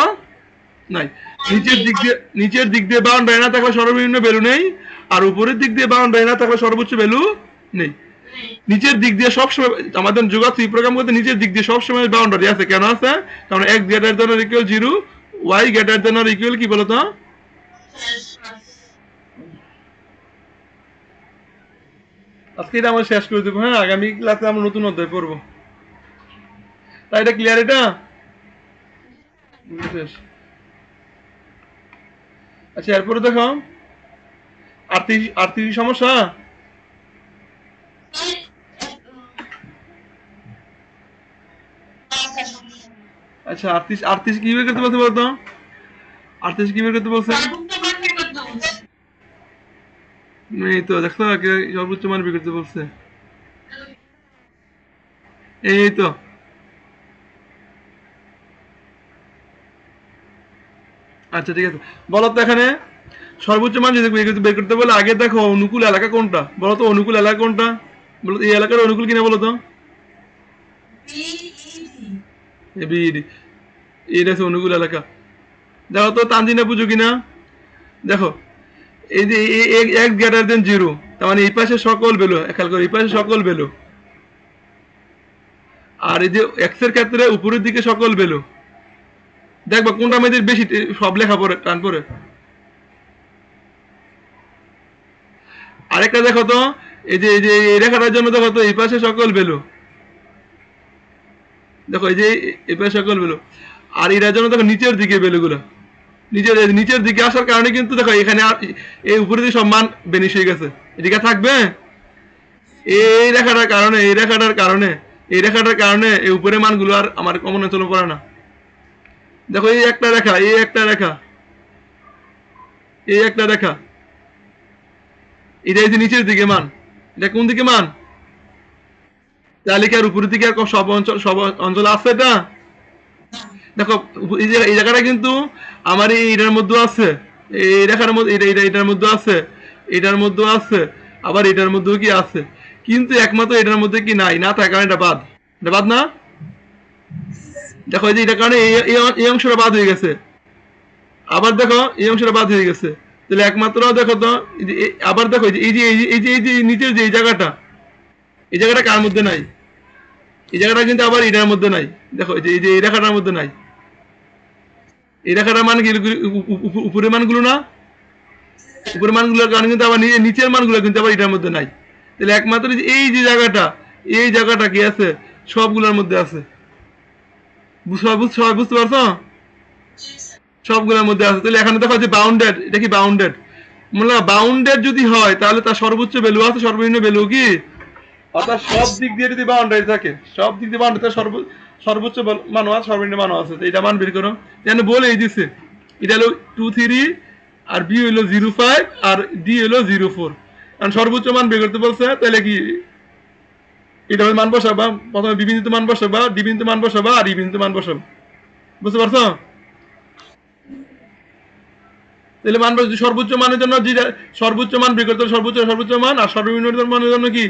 নাই। নিচের দিক দিয়ে বাউন্ডারি না থাকলে সর্বনিম্ন ভ্যালু নেই, আর উপরের দিক দিয়ে বাউন্ডারি না থাকলে সর্বোচ্চ ভ্যালু নেই। নিচের দিক দিয়ে সবসময় আমাদের যোগা থ্রি প্রোগ্রাম করতে নিচের দিক দিয়ে সবসময় বাউন্ডারি আছে। কেন আছে? কারণ x greater than or equal 0, y greater than or equal কি বলতো? আজকে এটা আমরা শেষ করে দেবো। হ্যাঁ, আগামী ক্লাসে আমরা নতুন অধ্যায় পড়বো। তাই এটা ক্লিয়ার? এটা শেষ। আচ্ছা, এরপরে দেখো আর্থিক সমস্যা। আচ্ছা, আর্থিক কি বের করতে বলতে বলতো? আর্থিক কি বের করতে বলছে? এই তো দেখো, সর্বোচ্চ মান বের করতে বলছে। এই তো আচ্ছা, ঠিক আছে। বলো তো এখানে সর্বোচ্চ মান যদি বের করতে বলে, আগে দেখো অনুকূল এলাকা কোনটা। বলো তো অনুকূল এলাকা কোনটা? বলো তো এই এলাকার অনুকূল কিনা বলো তো? বিডি, এটা হচ্ছে অনুকূল এলাকা। দেখো তো তানজিনা পুজো কিনা। দেখো এই যে x গ্রেটার দেন 0, তার মানে এই পাশে সকল ভ্যালু, খেয়াল করো এই পাশে সকল ভ্যালু, আর এই যে x এর ক্ষেত্রে উপরের দিকে সকল ভ্যালু। দেখবা কোনটা আমাদের বেশি, সব লেখা পরে টান পরে। আরেকটা দেখো তো, এই যে এই রেখাটার জন্য দেখো তো এই পাশে সকল ভ্যালু। দেখো এই যে এই পাশে সকল ভ্যালু, আর এটার জন্য দেখো নিচের দিকে ভ্যালুগুলো। নিচের দিকে আসার কারণে কিন্তু দেখো এখানে এই উপরে দিয়ে সব মান বেনিশ হয়ে গেছে। এদিকে থাকবে এই রেখাটার কারণে, এই উপরে মানগুলো আর আমার কমন চলে পড়ে না। দেখো এই একটা রেখা, এটা এই যে নিচের দিকে মান, এটা কোন দিকে মান? তালিকার উপরের দিকে আর সব অঞ্চল আছে এটা। দেখো এই জায়গাটা কিন্তু আমার এটার মধ্যে আছে, এই রেখার মধ্যে, এটার মধ্যে আছে, এটার মধ্যে আছে, আবার এটার মধ্যেও কি আছে, কিন্তু একমাত্র এটার মধ্যে কি নাই, না থাকার কারণে এটা বাদ। এটা বাদ না? দেখো এই যে এটার কারণে এই অংশটা বাদ হয়ে গেছে। আবার দেখো এই অংশটা বাদ হয়ে গেছে, তাহলে একমাত্র দেখো তো আবার দেখো এই যে নিচের যে এই জায়গাটা, এই জায়গাটা কার মধ্যে নাই, এই জায়গাটা কিন্তু আবার এটার মধ্যে নাই। দেখো এই যে এই রেখাটার মধ্যে নাই, এই রেখাটার মান কি উপরের মানগুলো না, উপরের মানগুলোর কারণে কিন্তু আবার নিচের মানগুলো কিন্তু আবার এটার মধ্যে নাই। তাহলে একমাত্র এই যে জায়গাটা, এই জায়গাটা কি আছে, সবগুলোর মধ্যে আছে। বুঝতে পারছো, সবগুলোর মধ্যে আছে। তাহলে এখানে দেখো যে বাউন্ডেড, এটা কি বাউন্ডেড, মানে বাউন্ডেড যদি হয় তাহলে তার সর্বোচ্চ ভ্যালু আছে, সর্বনিম্ন ভ্যালু কি, অর্থাৎ সব দিক দিয়ে যদি বাউন্ডারি থাকে, সব দিক দিয়ে বাউন্ডারি সর্বোচ্চ মানও আছে, সর্বনিম্ন মানও আছে। তো এটা মান বের করো, যেন বলেই দিছে এটা হলো 2 3 আর বি হলো 0 5 আর ডি হলো 0 4, কারণ সর্বোচ্চ মান বের করতে বলছে। তাহলে কি এটা মান বসাবা, প্রথমে বি বিন্দুতে মান বসাবা, ডি বিন্দুতে মান বসাবা আর ই বিন্দুতে মান বসাবা। বুঝতে পারছো? তাহলে মান সর্বোচ্চ মানের জন্য যেটা সর্বোচ্চ মান বের করতে হবে, সর্বোচ্চ মান, আর সর্বনিম্ন মানের জন্য কি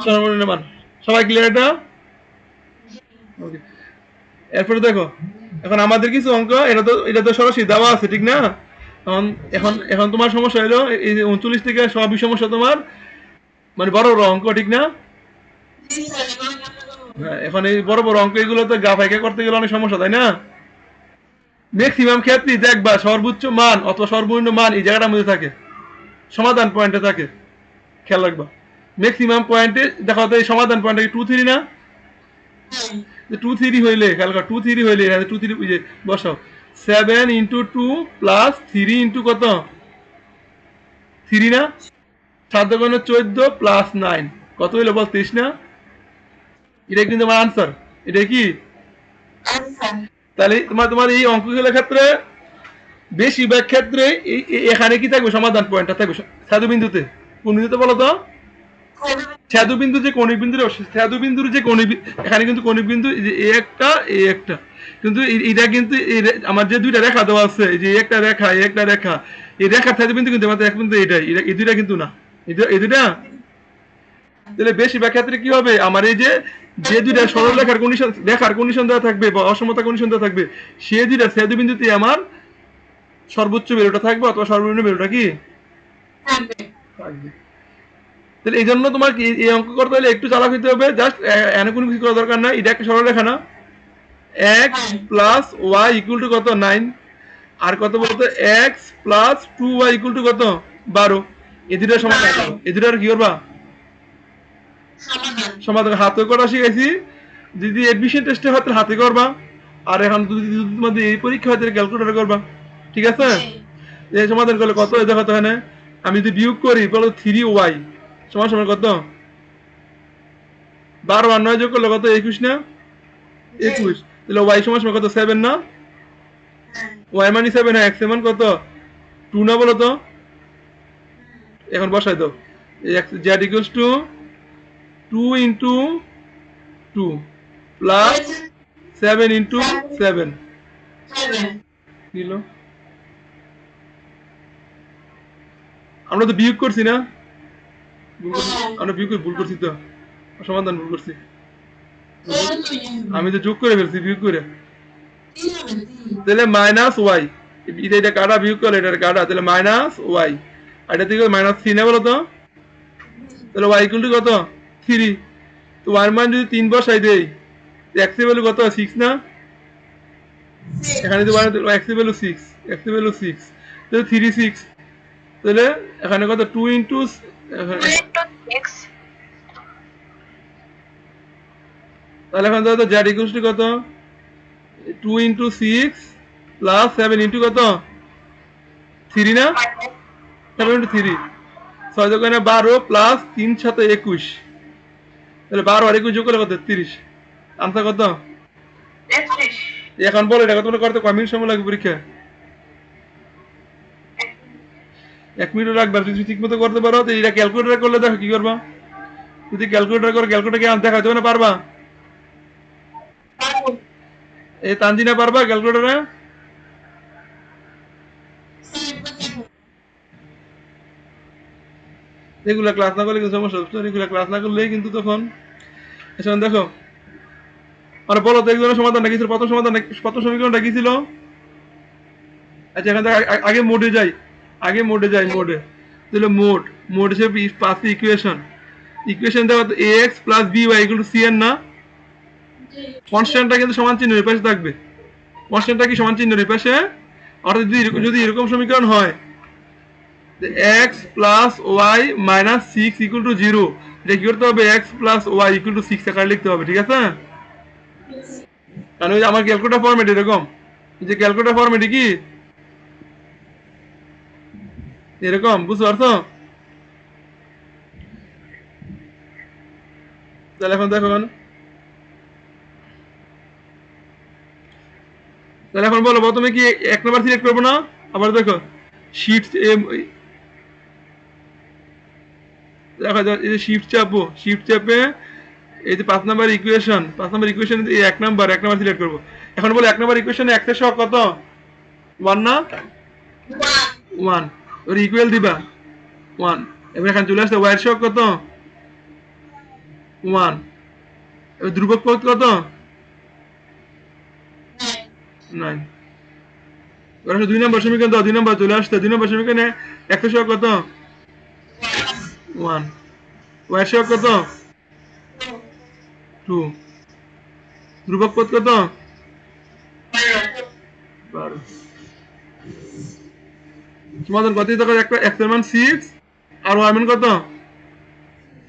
সর্বনিম্ন মান। সবাই ক্লিয়ার এটা? ওকে, এরপরে দেখো এখন আমাদের কিছু অঙ্ক, এটা তো সরাসরি দেওয়া আছে, ঠিক না? এখন এখন এখন তোমার সমস্যা হলো এই যে 39 থেকে সবই সমস্যা তোমার, মানে বড় বড় অঙ্ক, ঠিক না? হ্যাঁ, এখন এই বড় বড় অঙ্ক এগুলো তো গাফাইকা করতে গেলে অনেক সমস্যা, তাই না? ম্যাক্সিমাম ক্ষেত্রে দেখবা সর্বোচ্চ মান অথবা সর্বনিম্ন মান এই জায়গাটার মধ্যে থাকে, সমাধান পয়েন্টে থাকে। খেয়াল রাখবা ম্যাক্সিমাম পয়েন্টে দেখো তো এই সমাধান পয়েন্টে 2 3 না, 2 3 হইলে খেয়াল কর, 2 3 হইলে এখানে 2 3 যে বসাও, 7 ইন্টু 2 প্লাস 3 ইন্টু কত 3 না, 7 দোকানে 14 প্লাস 9 কত হইলো বল 23 না? এটা কিন্তু আমার আনসার, এটা কি? তাহলে তোমার এই অঙ্কগুলোর ক্ষেত্রে বেশিরভাগ ক্ষেত্রে এখানে কি থাকবে, সমাধান পয়েন্টটা থাকবে স্যাদু বিন্দুতে। কোন বিন্দুতে বলো তো? স্যাদু বিন্দু যে কৌণিক বিন্দু, স্যাদু বিন্দুর যে কৌণিক, এখানে কিন্তু কৌণিক বিন্দু এ একটা, কিন্তু এটা কিন্তু আমার যে দুইটা রেখা দেওয়া আছে, এই যে একটা রেখা এই রেখার স্যাদু বিন্দু কিন্তু আমাদের এক বিন্দু এটাই, এই দুইটা কিন্তু না, এই দুইটা। তাহলে বেশিরভাগ ক্ষেত্রে কি হবে, আমার এই যে দুইটা সরল রেখার কন্ডিশন দেওয়া থাকবে বা অসমতা কন্ডিশন দেওয়া থাকবে, সে দুইটা স্যাদু বিন্দুতে আমার সর্বোচ্চ ভ্যালুটা থাকবে অথবা সর্বনিম্ন ভ্যালুটা কি থাকবে। তাহলে এই জন্য তোমার কি এই অঙ্ক করতে হলে একটু চালাক হইতে হবে, জাস্ট এনে কোনো কিছু করার দরকার নাই। এটা একটা সরল রেখা না, x plus y equal to কত 9, আর কত বলতো x plus 2y equal to কত 12। এই দুটার সমাধান, এই দুটার কি করবা সমাধান হাতে করা শিখাইছি, যদি এডমিশন টেস্টে হয় তাহলে হাতে করবা, আর এখন যদি তোমাদের এই পরীক্ষা হয় তাহলে ক্যালকুলেটরে করবা, ঠিক আছে? এই সমাধান করলে কত দেখো তো, এখানে আমি যদি বিয়োগ করি বলো 3y সমান সমান কত, 12 আর 9 যোগ করলে কত 21 না, 21। তাহলে y সমান সমান কত 7 না, y মানে 7, x মান কত 2 না বলো তো? এখন বসাই দাও, z equals to 2 into 2 plus 7 into 7 kilo. আমরা তো বিয়োগ করছি না, আমরা বিয়োগ করে ভুল করছি, তো সমাধান ভুল করছি, আমি তো যোগ করে ফেলছি বিয়োগ করে। তাহলে মাইনাস ওয়াই, এটা কাটা বিয়োগ করলে এটা কাটা, তাহলে মাইনাস ওয়াই, আর এটা থেকে মাইনাস 3 না বলো তো? তাহলে ওয়াই ইকুয়াল টু কত 3, তো ওয়াই মান যদি 3 বসাই দেই, এক্স এর ভ্যালু কত 6 না, এখানে যদি এক্স এর ভ্যালু 6, এক্স এর ভ্যালু 6, তাহলে 3 6, তাহলে এখানে কত 2 ইন্টু, তাহলে এখন ধরো জেড ইকুয়ালস টু কত 2 ইন্টু 6 প্লাস 7 ইন্টু কত 3 না, 7 ইন্টু 3 6 দোকানে 12 প্লাস 3 7 21, তাহলে 12 আর 21 যোগ করলে কত 30, আনসার কত 31। এখন বলো এটা কত করতে কয় মিনিট সময় লাগবে পরীক্ষা? 1 মিনিট লাগবে। যদি ঠিক মতো করতে পারো তো এটা ক্যালকুলেটর করলে দেখো কি করবা, যদি ক্যালকুলেটর করে ক্যালকুলেটর কি দেখাতে হবে না, পারবা? এই তানজিনা পারবা ক্যালকুলেটরে? রেগুলার ক্লাস না করলে কিন্তু সমস্যা হচ্ছে, রেগুলার ক্লাস না করলেই কিন্তু তখন এখন দেখো। আর বলো তো একজনের সমাধান কি ছিল, প্রথম সমীকরণটা কি ছিল? আচ্ছা এখান থেকে আগে মোডে যাই, মোডে তাহলে মোড হিসেবে পাচ্ছি ইকুয়েশন, দেওয়া তো ax plus by equal to cn না, কনস্ট্যান্টটা কিন্তু সমান চিহ্নের এই পাশে থাকবে, কনস্ট্যান্টটা কি সমান চিহ্নের এই পাশে, অর্থাৎ যদি এরকম সমীকরণ হয় x plus y minus six equal to zero, এটা কি করতে হবে x plus y equal to six আকারে লিখতে হবে, ঠিক আছে? কারণ ওই যে আমার ক্যালকুলেটর ফরম্যাট এরকম, এই যে ক্যালকুলেটর ফরম্যাট কি এরকম, বুঝতে পারছো? তাহলে এখন দেখো, তাহলে এখন বলো প্রথমে কি এক নাম্বার সিলেক্ট করবো না, আবার দেখো শিফট দেখো এই যে শিফট চাপে এই যে 5 নাম্বার ইকুয়েশন, এই এক নাম্বার সিলেক্ট করবো। এখন বলো এক নাম্বার ইকুয়েশনে x এর সহগ কত, 1 না, 1 ওর ইকুয়াল দিবা 1, এবার এখানে চলে আসছে y এর সহগ কত, 1, এবার ধ্রুবক পদ কত, 9, এবার 2 নম্বর সমীকরণ দাও, 2 নম্বর চলে আসছে, 2 নম্বর সমীকরণে x এর সহগ কত, 1, y এর সহগ কত, 2, ধ্রুবক পদ কত, 12, সমাধান কত দেখো, একটা x এর মান 6 আর y এর মান কত,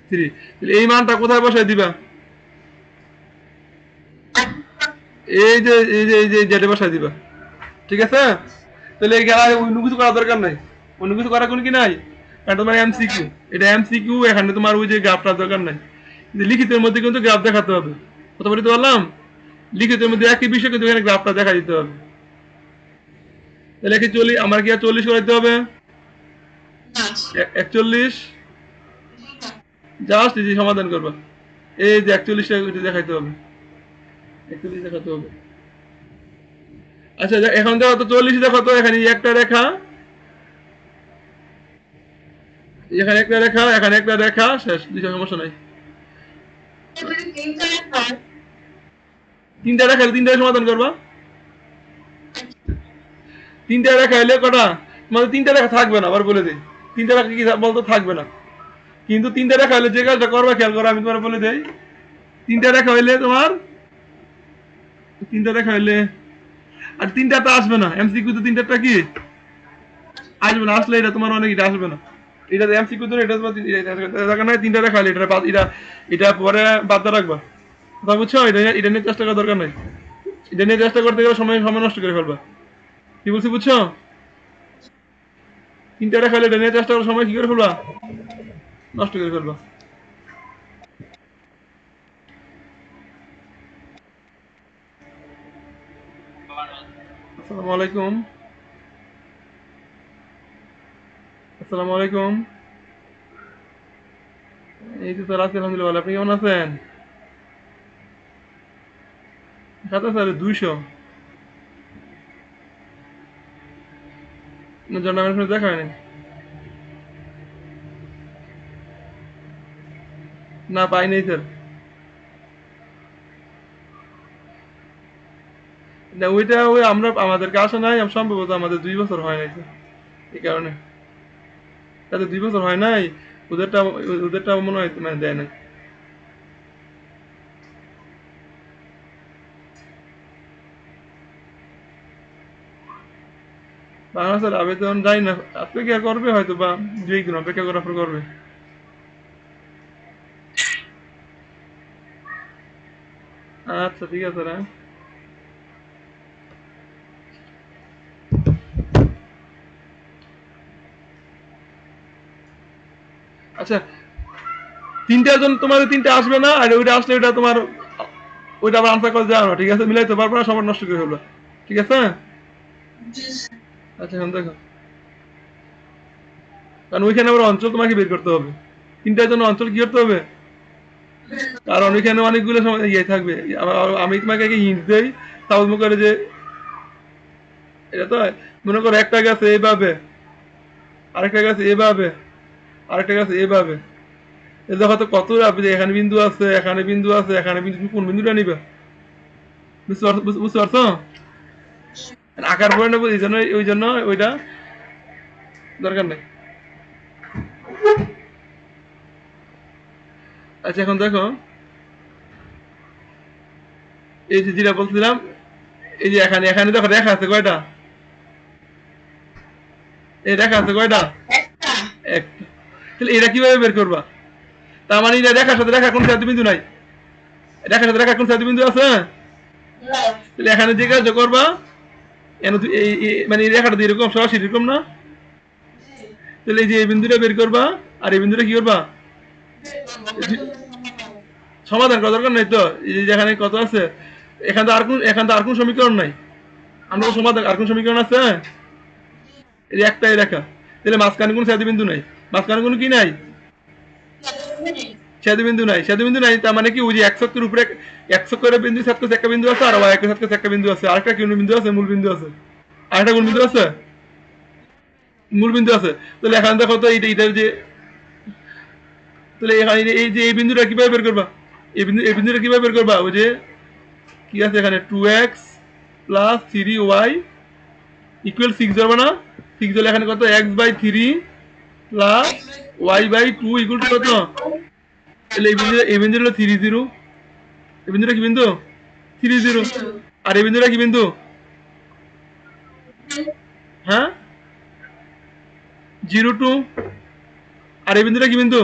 3, তাহলে এই মানটা কোথায় বসায় দিবা, এই যে জেডে বসায় দিবা, ঠিক আছে? তাহলে এই গেলা অন্য কিছু করার দরকার নাই, অন্য কিছু করার কোনো কি নাই, কারণ তোমার এমসিকিউ, এটা এমসিকিউ, এখানে তোমার ওই যে গ্রাফটার দরকার নাই, কিন্তু লিখিতের মধ্যে কিন্তু গ্রাফ দেখাতে হবে, কথা বলতে পারলাম, লিখিতের মধ্যে একই বিষয় কিন্তু এখানে গ্রাফটা দেখা দিতে হবে। তাহলে কি আমার কি আর 40 করে দিতে হবে, 41, জাস্ট এই যে সমাধান করবা, এই যে 41টা দেখাইতে হবে, 41 দেখাতে হবে। আচ্ছা এখন দেখো তো 40 দেখো তো, এখানে একটা রেখা, এখানে একটা রেখা, এখানে একটা রেখা, শেষ, দুইটা সমস্যা নাই, তিনটা রেখা, তিনটা সমাধান করবা, তিনটা রেখা হলে কটা, মানে তিনটা রেখা থাকবে না, আবার বলে দিই, তিনটা রেখা কি বলতো থাকবে না, কিন্তু তিনটা রেখা হলে যে কাজটা করবা খেয়াল করো, আমি তোমার বলে দেই, তিনটা রেখা হইলে তোমার, তিনটা রেখা হইলে, আর তিনটা তো আসবে না, এমসিকিউ তো তিনটা কি আসবে না, আসলে এটা তোমার অনেক এটা আসবে না, এটা এমসিকিউ তো এটা তোমার দেখা নাই, তিনটা রেখা হইলে এটা পরে বাদ রাখবা, কথা বুঝছো? এটা নিয়ে চেষ্টা করার দরকার নাই, এটা নিয়ে চেষ্টা করতে গেলে সময় নষ্ট করে ফেলবা, কি বলছি বুঝছো? তিনটা রেখা হইলে এটা নিয়ে চেষ্টা করার সময় কি করে ফেলবা, নষ্ট করে ফেলবা। আসসালামু আলাইকুম, আসসালামু আলাইকুম, এই তো স্যার আছি আলহামদুলিল্লাহ, আপনি কেমন আছেন? খাতা স্যার 200 জন্মের সময় দেখা হয়নি, না পাই নাই স্যার, না ওইটা ওই আমরা আমাদেরকে আসা নাই, সম্ভবত আমাদের 2 বছর হয় নাই স্যার, এই কারণে, তাদের 2 বছর হয় নাই, ওদেরটা ওদেরটা মনে হয় মানে দেয় না। বাংলা স্যার আবেদন যাই না, অপেক্ষা করবে হয়তো, বা 2 দিন অপেক্ষা করার পর করবে। আচ্ছা ঠিক আছে, হ্যাঁ আচ্ছা, তিনটা জন তোমার তিনটা আসবে না, আর ওইটা আসলে ওইটা তোমার ওইটা আবার আনসার করে যাও না, ঠিক আছে? মিলাইতে পারবো না, সবার নষ্ট করে ফেলবো, ঠিক আছে? আচ্ছা এখন দেখো, কারণ ওইখানে আবার অঞ্চল তোমাকে বের করতে হবে, তিনটার জন্য অঞ্চল কি করতে হবে, কারণ ওইখানে অনেকগুলো সময় ইয়ে থাকবে, আমি তোমাকে হিন্ট দেই, তাও মনে করে যে এটা তো মনে করো একটা গাছে এইভাবে, আরেকটা গাছে এভাবে, আরেকটা গাছে এভাবে, এই দেখো তো কত এখানে বিন্দু আছে, এখানে বিন্দু আছে, এখানে বিন্দু, তুমি কোন বিন্দুটা নিবে, বুঝতে পারছো? আকার পড়ে নেবো ওই জন্য ওইটা দরকার নেই। আচ্ছা এখন দেখো এই যে যেটা বলছিলাম, এই যে এখানে এখানে দেখো রেখা আছে কয়টা? এই রেখা আছে কয়টা? একটা। তাহলে এটা কিভাবে বের করবা? তার মানে এটা রেখার সাথে রেখা কোন ছেদ বিন্দু নাই, রেখার সাথে রেখা কোন ছেদ বিন্দু আছে? তাহলে এখানে যে কাজ করবা মানে এই রেখাটা দিয়ে এরকম সরাসরি এরকম না, তাহলে এই যে এই বিন্দুটা বের করবা আর এই বিন্দুটা কি করবা? সমাধান করা দরকার নাই তো, এই যে যেখানে কত আছে এখানে তো আর কোন সমীকরণ নাই, আমরা তো সমাধান আর কোন সমীকরণ আছে? এই একটাই রেখা, তাহলে মাঝখানে কোন ছেদ বিন্দু নাই, মাঝখানে কোনো কি নাই? ছেদবিন্দু নাই, ছেদবিন্দু নাই তার মানে কি ওই যে এক চক্রের উপরে এক চক্রের বিন্দু ছেদ করছে একটা বিন্দু আছে, আর ওই একটা ছেদ করছে একটা বিন্দু আছে, আরেকটা কোন বিন্দু আছে? মূল বিন্দু আছে। আরেকটা কোন বিন্দু আছে? মূল বিন্দু আছে। তাহলে এখানে দেখো তো এইটার যে, তাহলে এখানে এই যে এই বিন্দুটা কিভাবে বের করবা? এই বিন্দুটা কিভাবে বের করবা? ওই যে কি আছে এখানে 2x প্লাস 3y ইকুয়াল 6 ধরবা না? 6 ধরলে এখানে কত? x/3 plus y/2 equal to কত? তাহলে এই বিন্দুটা হলো 30, এই বিন্দুটা কি বিন্দু? 30। আর এই বিন্দুটা কি বিন্দু? হ্যাঁ 02। আর এই বিন্দুটা কি বিন্দু?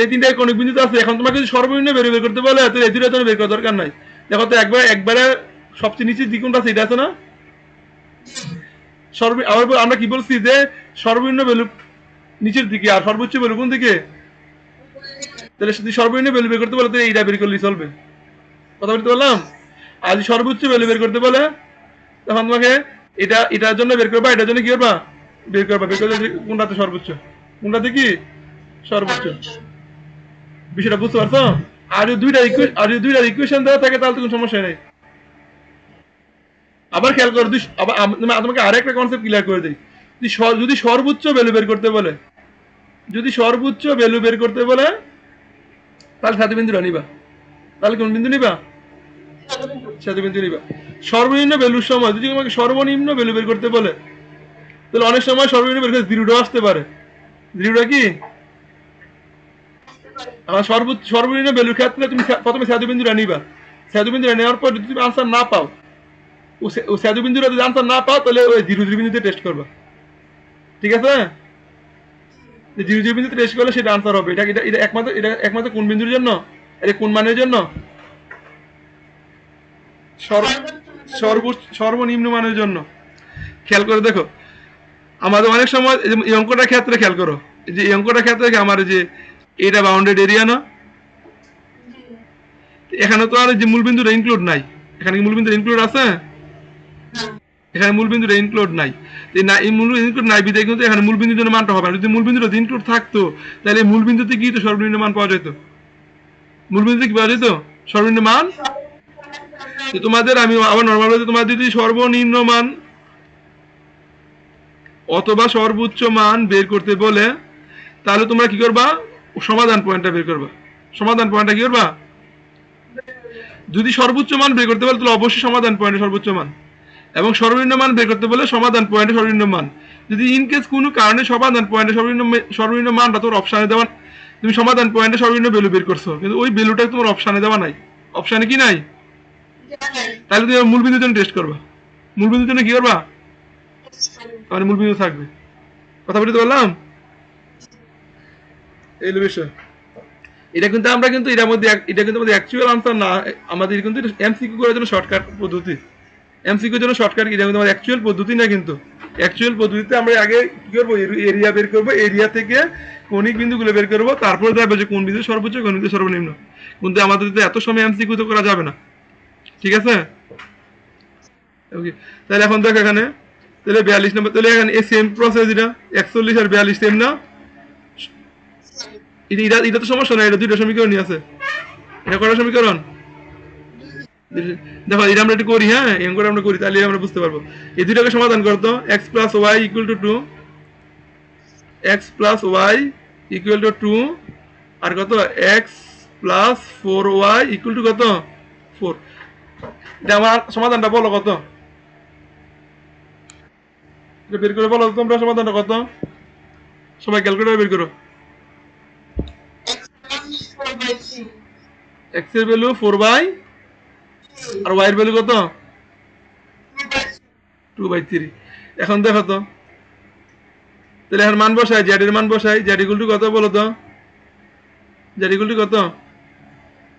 এই তিনটায় কোন বিন্দুতে আছে? এখন তোমাকে যদি সর্বনিম্ন বের করতে বলে তাহলে এই দুটো তো বের করার দরকার নাই। দেখো তো একবারে সবচেয়ে নিচের দিক কোনটা আছে? এটা আছে না? আবার আমরা কি বলছি যে সর্বনিম্ন ভ্যালু নিচের দিকে আর সর্বোচ্চ ভ্যালু কোন দিকে? তাহলে যদি সর্বনিম্ন ভ্যালু বের করতে বলে তাহলে এইটা বের করলেই চলবে। কথা বলতে বললাম। আর যদি সর্বোচ্চ ভ্যালু বের করতে বলে তখন তোমাকে এটার জন্য বের করবা, এটার জন্য কি করবা? বের করবা। বের করলে কোনটাতে সর্বোচ্চ, কোনটাতে কি সর্বোচ্চ, বিষয়টা বুঝতে পারছো? আর যদি দুইটা ইকুয়েশন দেওয়া থাকে তাহলে তো কোনো সমস্যা নেই। আবার খেয়াল করো, তোমাকে আরেকটা কনসেপ্ট ক্লিয়ার করে দিই। যদি সর্বোচ্চ ভ্যালু বের করতে বলে, যদি সর্বোচ্চ ভ্যালু বের করতে বলে তাহলে সাথে বিন্দুটা নিবা। তাহলে কোন বিন্দু নিবা? সাথে বিন্দু নিবা। সর্বনিম্ন ভ্যালুর সময় যদি তোমাকে সর্বনিম্ন ভ্যালু বের করতে বলে তাহলে অনেক সময় সর্বনিম্ন বের করতে জিরোটাও আসতে পারে। জিরোটা কি? আমার সর্বনিম্ন ভ্যালুর ক্ষেত্রে তুমি প্রথমে সাধু বিন্দুটা নিবা। সাধু বিন্দুটা নেওয়ার পর যদি তুমি আনসার না পাও, ও সাধু বিন্দুটা যদি আনসার না পাও তাহলে ওই জিরো বিন্দুতে টেস্ট করবা। ঠিক আছে? জিরো বিন্দুতে টেস্ট করলে সেটা আনসার হবে। এটা একমাত্র কোন বিন্দুর জন্য? এটা কোন মানের জন্য? সর্বনিম্ন মানের জন্য। খেয়াল করে দেখো, আমাদের অনেক সময় এই অঙ্কটার ক্ষেত্রে খেয়াল করো, যে এই অঙ্কটার ক্ষেত্রে আমার যে এটা বাউন্ডেড এরিয়া না, এখানে তো আর যে মূলবিন্দুটা ইনক্লুড নাই। এখানে কি মূলবিন্দুটা ইনক্লুড আছে? এখানে মূলবিন্দুটা ইনক্লুড নাই। এই মূল ইনক্লুড নাই বিধায় কিন্তু এখানে মূলবিন্দুর জন্য মানটা হবে না। যদি মূলবিন্দুটা ইনক্লুড থাকতো তাহলে মূলবিন্দুতে কি তো সর্বনিম্ন মান পাওয়া যেত। মূলবিন্দুতে কি পাওয়া যেত? সর্বনিম্ন মান। তোমাদের আমি আবার নর্মাল বলতে, তোমার যদি সর্বনিম্ন মান অথবা সর্বোচ্চ মান বের করতে বলে তাহলে তোমরা কি করবা? সমাধান পয়েন্টটা বের করবা। সমাধান পয়েন্টটা কি করবা? যদি সর্বোচ্চ মান বের করতে বলে তাহলে অবশ্যই সমাধান পয়েন্টে সর্বোচ্চ মান, এবং সর্বনিম্ন মান বের করতে বলে সমাধান পয়েন্টে সর্বনিম্ন মান। যদি ইনকেস কোনো কারণে সমাধান পয়েন্টে সর্বনিম্ন মানটা তোমার অপশানে দেওয়া, তুমি সমাধান পয়েন্টে সর্বনিম্ন ভ্যালু বের করছো কিন্তু ওই ভ্যালুটা তোমার অপশানে দেওয়া নাই, অপশানে কি নাই, তাহলে তুমি মূল বিন্দুর জন্য টেস্ট করবা। মূল বিন্দুর জন্য কি করবা? মানে মূল বিন্দু থাকবে। কথা বলতে পারলাম? এই বিষয় এটা কিন্তু আমরা কিন্তু এটা কিন্তু আমাদের অ্যাকচুয়াল আনসার না, আমাদের কিন্তু এমসিকিউ করার জন্য শর্টকাট পদ্ধতি। এমসিকিউর জন্য শর্টকাট, এটা কিন্তু আমাদের অ্যাকচুয়াল পদ্ধতি না। কিন্তু অ্যাকচুয়াল পদ্ধতিতে আমরা আগে কি করবো? এরিয়া বের করবো, এরিয়া থেকে কৌণিক বিন্দুগুলো বের করবো, তারপরে যাবে যে কোন বিন্দু সর্বোচ্চ কোন বিন্দু সর্বনিম্ন। কিন্তু আমাদের এত সময় এমসিকিউ তো করা যাবে না। ঠিক আছে? ওকে, তাহলে এখন দেখ এখানে তাহলে 42 নম্বর, তাহলে এখানে সেম প্রসেস, এটা 41 আর 42 সেম না? এটা তো সমস্যা না, এটা দুইটা সমীকরণই আছে। এটা কটা সমীকরণ? দেখো এটা আমরা একটু করি। হ্যাঁ, এম করে আমরা করি, তাহলে আমরা বুঝতে পারবো। এই দুইটাকে সমাধান করতো। x plus y equal to 2, x plus y equal to 2 আর কত? x plus 4y equal to কত? 4। এটা আমার সমাধানটা বলো কত, এটা বের করে বলো তোমরা সমাধানটা কত, সবাই ক্যালকুলেটর বের করো। এক্স এর ভ্যালু 4/, আর ওয়াই এর ভ্যালু কত, 2/3। এখন দেখো তো, তাহলে এখন মান বসাই, জেড এর মান বসাই, জেড ইকুয়াল টু কত বলো তো, জেড ইকুয়াল টু কত,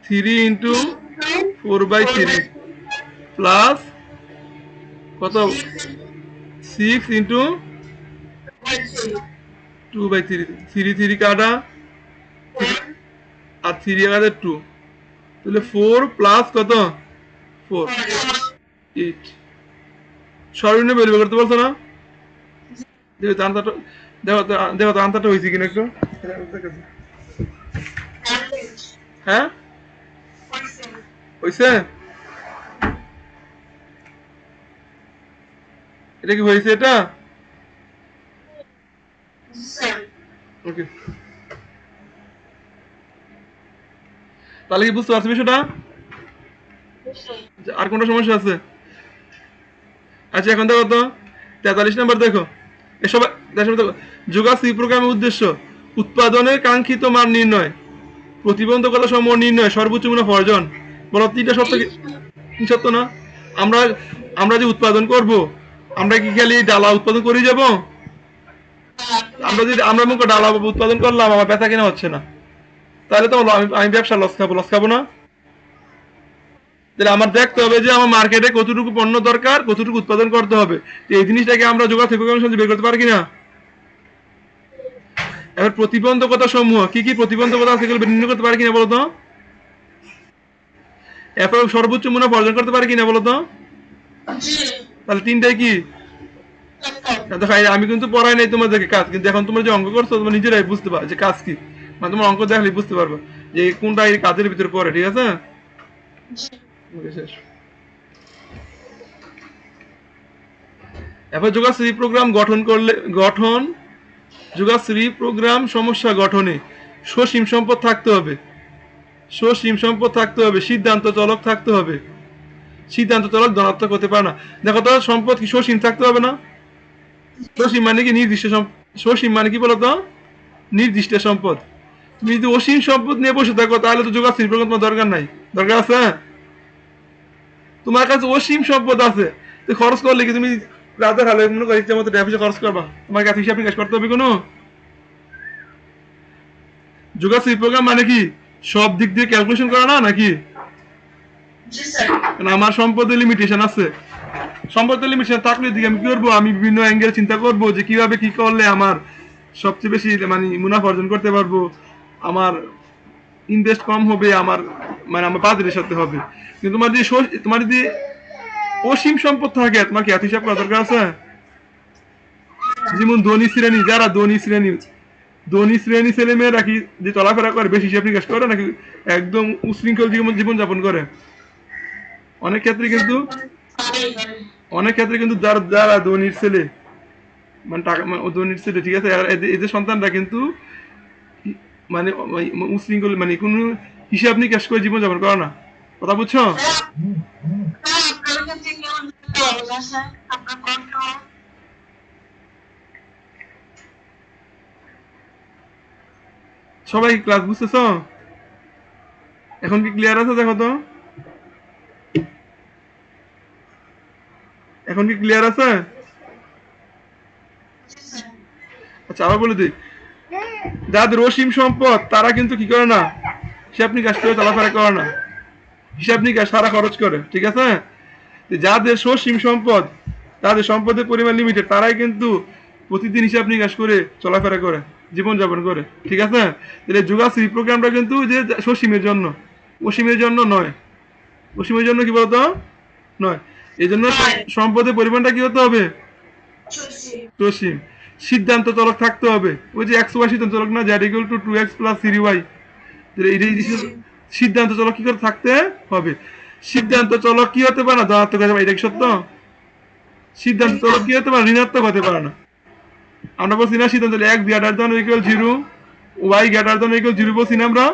3 ইন্টু 4/3 প্লাস কত, 6 ইন্টু 2/3, 3 কাটা, আর 3 কাটা 2, তাহলে 4 প্লাস কত, 4, 8। সর্বনিম্ন ভ্যালু বের করতে বলছো না? দেখো তো আনসারটা, দেখো তো আনসারটা হয়েছে কিনা একটু। হ্যাঁ হয়েছে, এটা কি হয়েছে এটা? ওকে, তাহলে কি বুঝতে পারছো বিষয়টা? আর কোনটা সমস্যা আছে? আচ্ছা এখন দেখো তো 43 নাম্বার দেখো, এসব দেখো, যোগা সি প্রোগ্রামের উদ্দেশ্য উৎপাদনের কাঙ্ক্ষিত মান নির্ণয়, প্রতিবন্ধকতা সমূহ নির্ণয়, সর্বোচ্চ মুনাফা অর্জন। বলো তিনটা সত্য কি সত্য না? আমরা আমরা যে উৎপাদন করব, আমরা কি খালি ডালা উৎপাদন করে যাব? আমরা যদি আমরা মুখে ডালা উৎপাদন করলাম, আমার ব্যথা কিনা হচ্ছে না, তাহলে তো আমি ব্যবসা লস খাবো না। তাহলে আমার দেখতে হবে যে আমার মার্কেটে কতটুকু পণ্য দরকার, কতটুকু উৎপাদন করতে হবে। এই জিনিসটাকে আমরা যোগাযোগ বের করতে পারি কিনা? এবার প্রতিবন্ধকতা সমূহ কি কি প্রতিবন্ধকতা আছে সেগুলো নির্ণয় করতে পারি কিনা বলো তো? এরপর সর্বোচ্চ মুনাফা অর্জন করতে পারি কিনা বলো তো? তাহলে তিনটাই কি? দেখো আমি কিন্তু পড়াই নাই তোমাদেরকে কাজ, কিন্তু এখন তোমরা যে অঙ্ক করছো তোমরা নিজেরাই বুঝতে পারো যে কাজ কি, মানে তোমার অঙ্ক দেখলে বুঝতে পারবে যে কোনটা এই কাজের ভিতরে পড়ে। ঠিক আছে, এরপর যোগাশ্রী প্রোগ্রাম যোগাশ্রী প্রোগ্রাম সমস্যা গঠনে সসীম সম্পদ থাকতে হবে, সসীম সম্পদ থাকতে হবে, সিদ্ধান্ত চলক থাকতে হবে। সিদ্ধান্ত চলক ধনাত্মক হতে পারে না। দেখো তো সম্পদ কি সসীম থাকতে হবে না? সসীম মানে কি নির্দিষ্ট সম্পদ, সসীম মানে কি বলতো, নির্দিষ্ট সম্পদ। তুমি যদি অসীম সম্পদ নিয়ে বসে থাকো তাহলে তো যোগাশ্রী প্রোগ্রাম তোমার দরকার নাই। দরকার আছে? তোমার কাছে অসীম সম্পদ আছে, তো খরচ করলে কি তুমি রাতের হালে মনে করো ইচ্ছা মতো ড্যাফিসে খরচ করবা? তোমার কাছে হিসাব নিকাশ করতে হবে কোনো? যোগাশ্রী প্রোগ্রাম মানে কি সব দিক দিয়ে ক্যালকুলেশন করা না নাকি? আমার সম্পদের লিমিটেশন আছে, সম্পদের লিমিটেশন থাকলে দিকে আমি কি করবো, আমি বিভিন্ন অ্যাঙ্গেল চিন্তা করবো যে কিভাবে কি করলে আমার সবচেয়ে বেশি মানে মুনাফা অর্জন করতে পারবো, আমার ইনভেস্ট কম হবে, আমার মানে আমার বাজারের সাথে হবে। কিন্তু তোমার যদি অসীম সম্পদ থাকে, তোমার কি এত হিসাব করা দরকার আছে? যেমন যারা ধনী শ্রেণী ছেলে মেয়েরা কি যে চলাফেরা করে বেশি হিসাব নিকাশ করে নাকি একদম উশৃঙ্খল জীবন যাপন করে? অনেক ক্ষেত্রে কিন্তু যারা ধনীর ছেলে, মানে টাকা ধনীর ছেলে, ঠিক আছে, এদের সন্তানরা কিন্তু মানে উশৃঙ্খল, মানে কোন হিসাব নিকাশ করে জীবন যাপন করে না। কথা বুঝছো? সবাই ক্লাস বুঝতেছ? এখন কি ক্লিয়ার আছে? দেখো তো এখন কি ক্লিয়ার আছে? আচ্ছা আবার বলে দিই, যাদের অসীম সম্পদ তারা কিন্তু কি করে না, হিসাব নিকাশ করে চলাফেরা করে না, হিসাব নিকাশ সারা খরচ করে। ঠিক আছে, যাদের সসীম সম্পদ, তাদের সম্পদের পরিমাণ লিমিটেড, তারাই কিন্তু প্রতিদিন হিসাব নিকাশ করে চলাফেরা করে, জীবন যাপন করে। ঠিক আছে, তাহলে যোগাশ্রী প্রোগ্রামটা কিন্তু যে সসীমের জন্য, অসীমের জন্য নয়। অসীমের জন্য কি বলতো নয়, এই জন্য সম্পদের পরিমাণটা কি হতে হবে, সসীম। সিদ্ধান্ত চলক থাকতে হবে, ওই যে এক্স ওয়াই সিদ্ধান্ত চলক না, Z equal two 2x + 3y। সিদ্ধান্ত চলক কি করে থাকতে হবে? সিদ্ধান্ত চলক কি হতে পারে না, ধনাত্মক হতে পারে। এটা কি সত্য? সিদ্ধান্ত চলক কি হতে পারে, ঋণাত্মক হতে পারে না। আমরা বলছি না সিদ্ধান্ত x > 0, y > 0 বলছি না আমরা?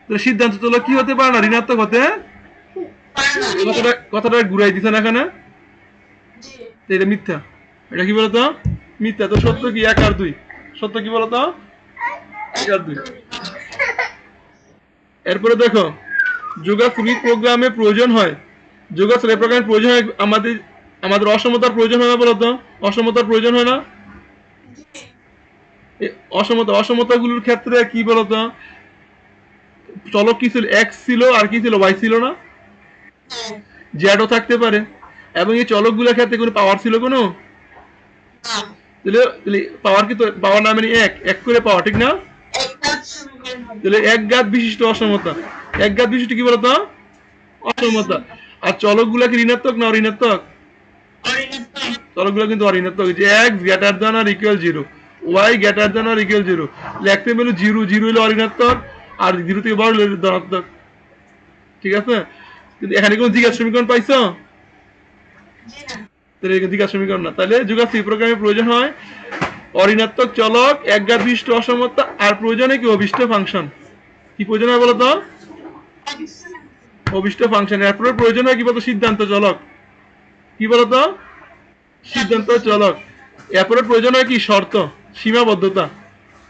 সিদ্ধান্ত চলক কি হতে পারে না, ঋণাত্মক হতে কথাটা ঘুরাই দিছে না এখানে, এটা মিথ্যা। এটা কি বলতো? মিথ্যা। তো সত্য কি? 1 আর 2। সত্য কি বলতো? 1 আর 2। এরপরে দেখো, যোগাস প্রোগ্রামে প্রয়োজন হয়, যোগাস প্রোগ্রামের প্রয়োজন হয় আমাদের আমাদের অসমতার প্রয়োজন হয় না বলতো? অসমতার প্রয়োজন হয় না? অসমতাগুলোর ক্ষেত্রে কি বলতো? চলক কি ছিল? এক্স ছিল আর কি ছিল? ওয়াই ছিল না? জেডও থাকতে পারে। এবং এই চলকগুলোর ক্ষেত্রে কোনো পাওয়ার ছিল কোনো? তাহলে পাওয়ার কি? তো পাওয়ার না মানে এক করে পাওয়ার, ঠিক না? তাহলে একঘাত বিশিষ্ট অসমতা। একঘাত বিশিষ্ট কি বলতো? অসমতা। আর চলকগুলা কি ঋণাত্মক না অঋণাত্মক? চলকগুলো কিন্তু অঋণাত্মক। যে এক্স গ্রেটার দ্যান আর ইকুয়াল 0, ওয়াই গ্রেটার দ্যান আর ইকুয়াল 0, লিখতে পেলো 0, 0 হলো অঋণাত্মক, আর 0 থেকে বড় হলে ধনাত্মক। ঠিক আছে? কিন্তু এখানে কোন জিজ্ঞাসা সমীকরণ পাইছো? তাহলে জিজ্ঞাসা সমীকরণ না। তাহলে যোগাস প্রোগ্রামে প্রয়োজন হয় অঋণাত্মক চলক, একঘাত বিশিষ্ট অসমতা, আর প্রয়োজনে কি? অভিষ্ট ফাংশন। কি প্রয়োজন হয় বলতো? অভিষ্ট ফাংশন। এরপরে প্রয়োজন হয় কি বলতো? সিদ্ধান্ত চলক। কি বলতো? সিদ্ধান্ত চলক। এরপরে প্রয়োজন হয় কি? শর্ত, সীমাবদ্ধতা।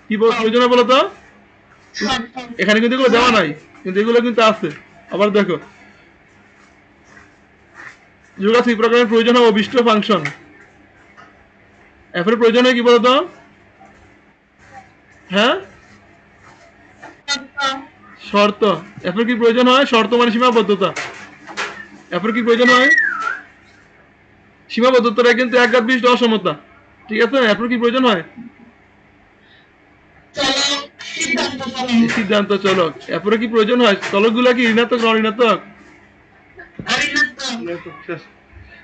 কি প্রয়োজন হয় বলতো? এখানে কিন্তু এগুলো দেওয়া নাই, কিন্তু এগুলো কিন্তু আছে। আবার দেখো, যোগাস প্রোগ্রামের প্রয়োজন হয় অভিষ্ট ফাংশন। এরপরে প্রয়োজন হয় কি বলতো? হ্যাঁ, শর্ত। এরপর কি প্রয়োজন হয়? শর্ত মানে সীমাবদ্ধতা। এরপর কি প্রয়োজন হয়? সীমাবদ্ধতাটা কিন্তু একঘাত বিশিষ্ট অসমতা। ঠিক আছে? এরপর কি প্রয়োজন হয়? সিদ্ধান্ত চলক। এরপরে কি প্রয়োজন হয়? চলকগুলা কি ঋণাত্মক না অঋণাত্মক? শেষ।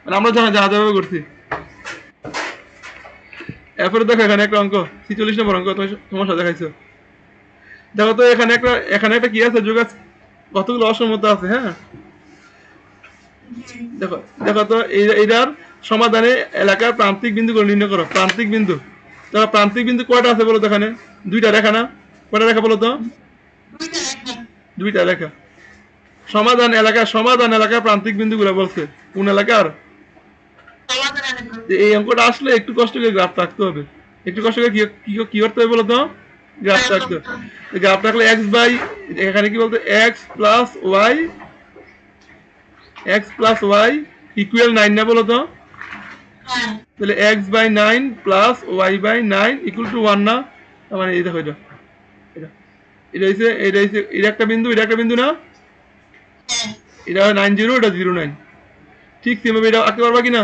মানে আমরা জানা যা যাবে করছি। এরপরে দেখো এখানে একটা অঙ্ক, 46 নম্বর অঙ্ক তোমার সাথে দেখাইছো। দেখো তো এখানে একটা কি আছে? যোগাস কতগুলো অসমতা আছে। হ্যাঁ, দেখো দেখো তো এইটার সমাধানে এলাকার প্রান্তিক বিন্দুগুলো নির্ণয় করো। প্রান্তিক বিন্দু, দেখো প্রান্তিক বিন্দু কয়টা আছে বলো তো? এখানে 2টা রেখা না? কয়টা রেখা বলো তো? 2টা রেখা। সমাধান এলাকার প্রান্তিক বিন্দুগুলো বলছে কোন এলাকার? এই অঙ্কটা আসলে একটু কষ্ট করে গ্রাফ রাখতে হবে। একটু কষ্ট করে কি করতে হবে বলো তো? গ্রাফ রাখতে হবে। গ্রাফ রাখলে এক্স বাই, এখানে কি বলতো? এক্স প্লাস ওয়াই ইকুয়াল 9 না বলো তো? তাহলে x by 9 plus y by 9 equal to 1 না? মানে এই দেখো, এটা এটা এটা হচ্ছে এটা একটা বিন্দু, এটা একটা বিন্দু না? এটা 90, এটা 09। ঠিক সেভাবে এটা আঁকতে পারবা কিনা?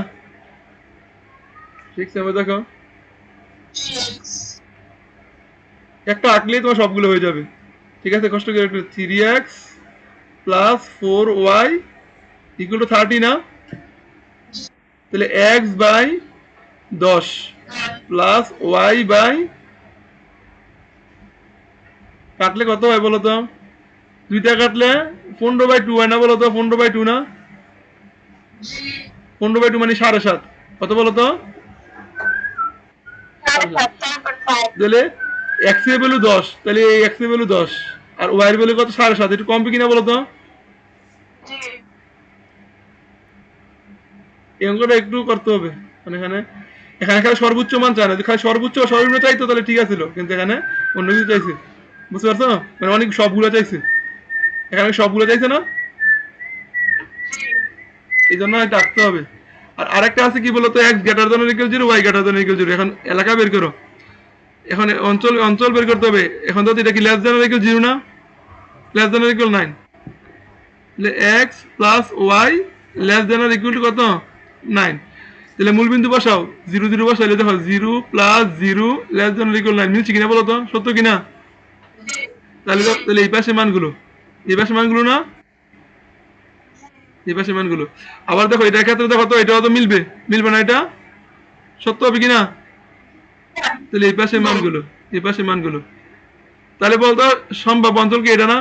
ঠিক সেভাবে দেখো, একটা আঁকলেই তোমার সবগুলো হয়ে যাবে। ঠিক আছে? কষ্ট করে একটু 3x plus 4y equal to 30 না? তাহলে x by 10 plus y by, কাটলে কত হয় বলো তো? 2টা কাটলে 15/2 হয় না বলো তো? 15/2 না? 15/2 মানে 7.5। কত বলো তো? তাহলে x এর ভ্যালু 10, তাহলে এই x এর ভ্যালু 10 আর y এর ভ্যালু কত? 7.5। একটু কমবে কিনা বলো তো? এই অঙ্কটা একটু করতে হবে। মানে এখানে খালি সর্বোচ্চ মান চায় না, খালি সর্বোচ্চ সর্বনিম্ন চাইতো তাহলে ঠিক আছিল, কিন্তু এখানে অন্য কিছু চাইছে। বুঝতে পারছো? মানে অনেক সবগুলো চাইছে, এখানে সবগুলো চাইছে না, এই জন্য এটা আঁকতে হবে। আর আরেকটা আছে কি বলতো? X greater than equal 0, Y greater than equal 0। এখন এলাকা বের করো, এখন অঞ্চল বের করতে হবে। এখন তো এটা কি লেস দ্যান ইকুয়াল 0 না? Less than equal 9। তাহলে x plus y less than equal to কত? 9। তাহলে মূল বিন্দু বসাও, 0 0 বসাইলে দেখো 0 প্লাস 0 লেস দ্যান ইকুয়াল 9 মিলছে কিনা বলো তো? সত্য কিনা? তাহলে এই পাশে মানগুলো, এই পাশে মানগুলো না? এই পাশে মানগুলো। আবার দেখো এটার ক্ষেত্রে দেখো তো, এটাও তো মিলবে না? এটা সত্য হবে কিনা? তাহলে এই পাশে মানগুলো, এই পাশে মানগুলো। তাহলে বলতো সম্ভাব্য অঞ্চল কি এটা না?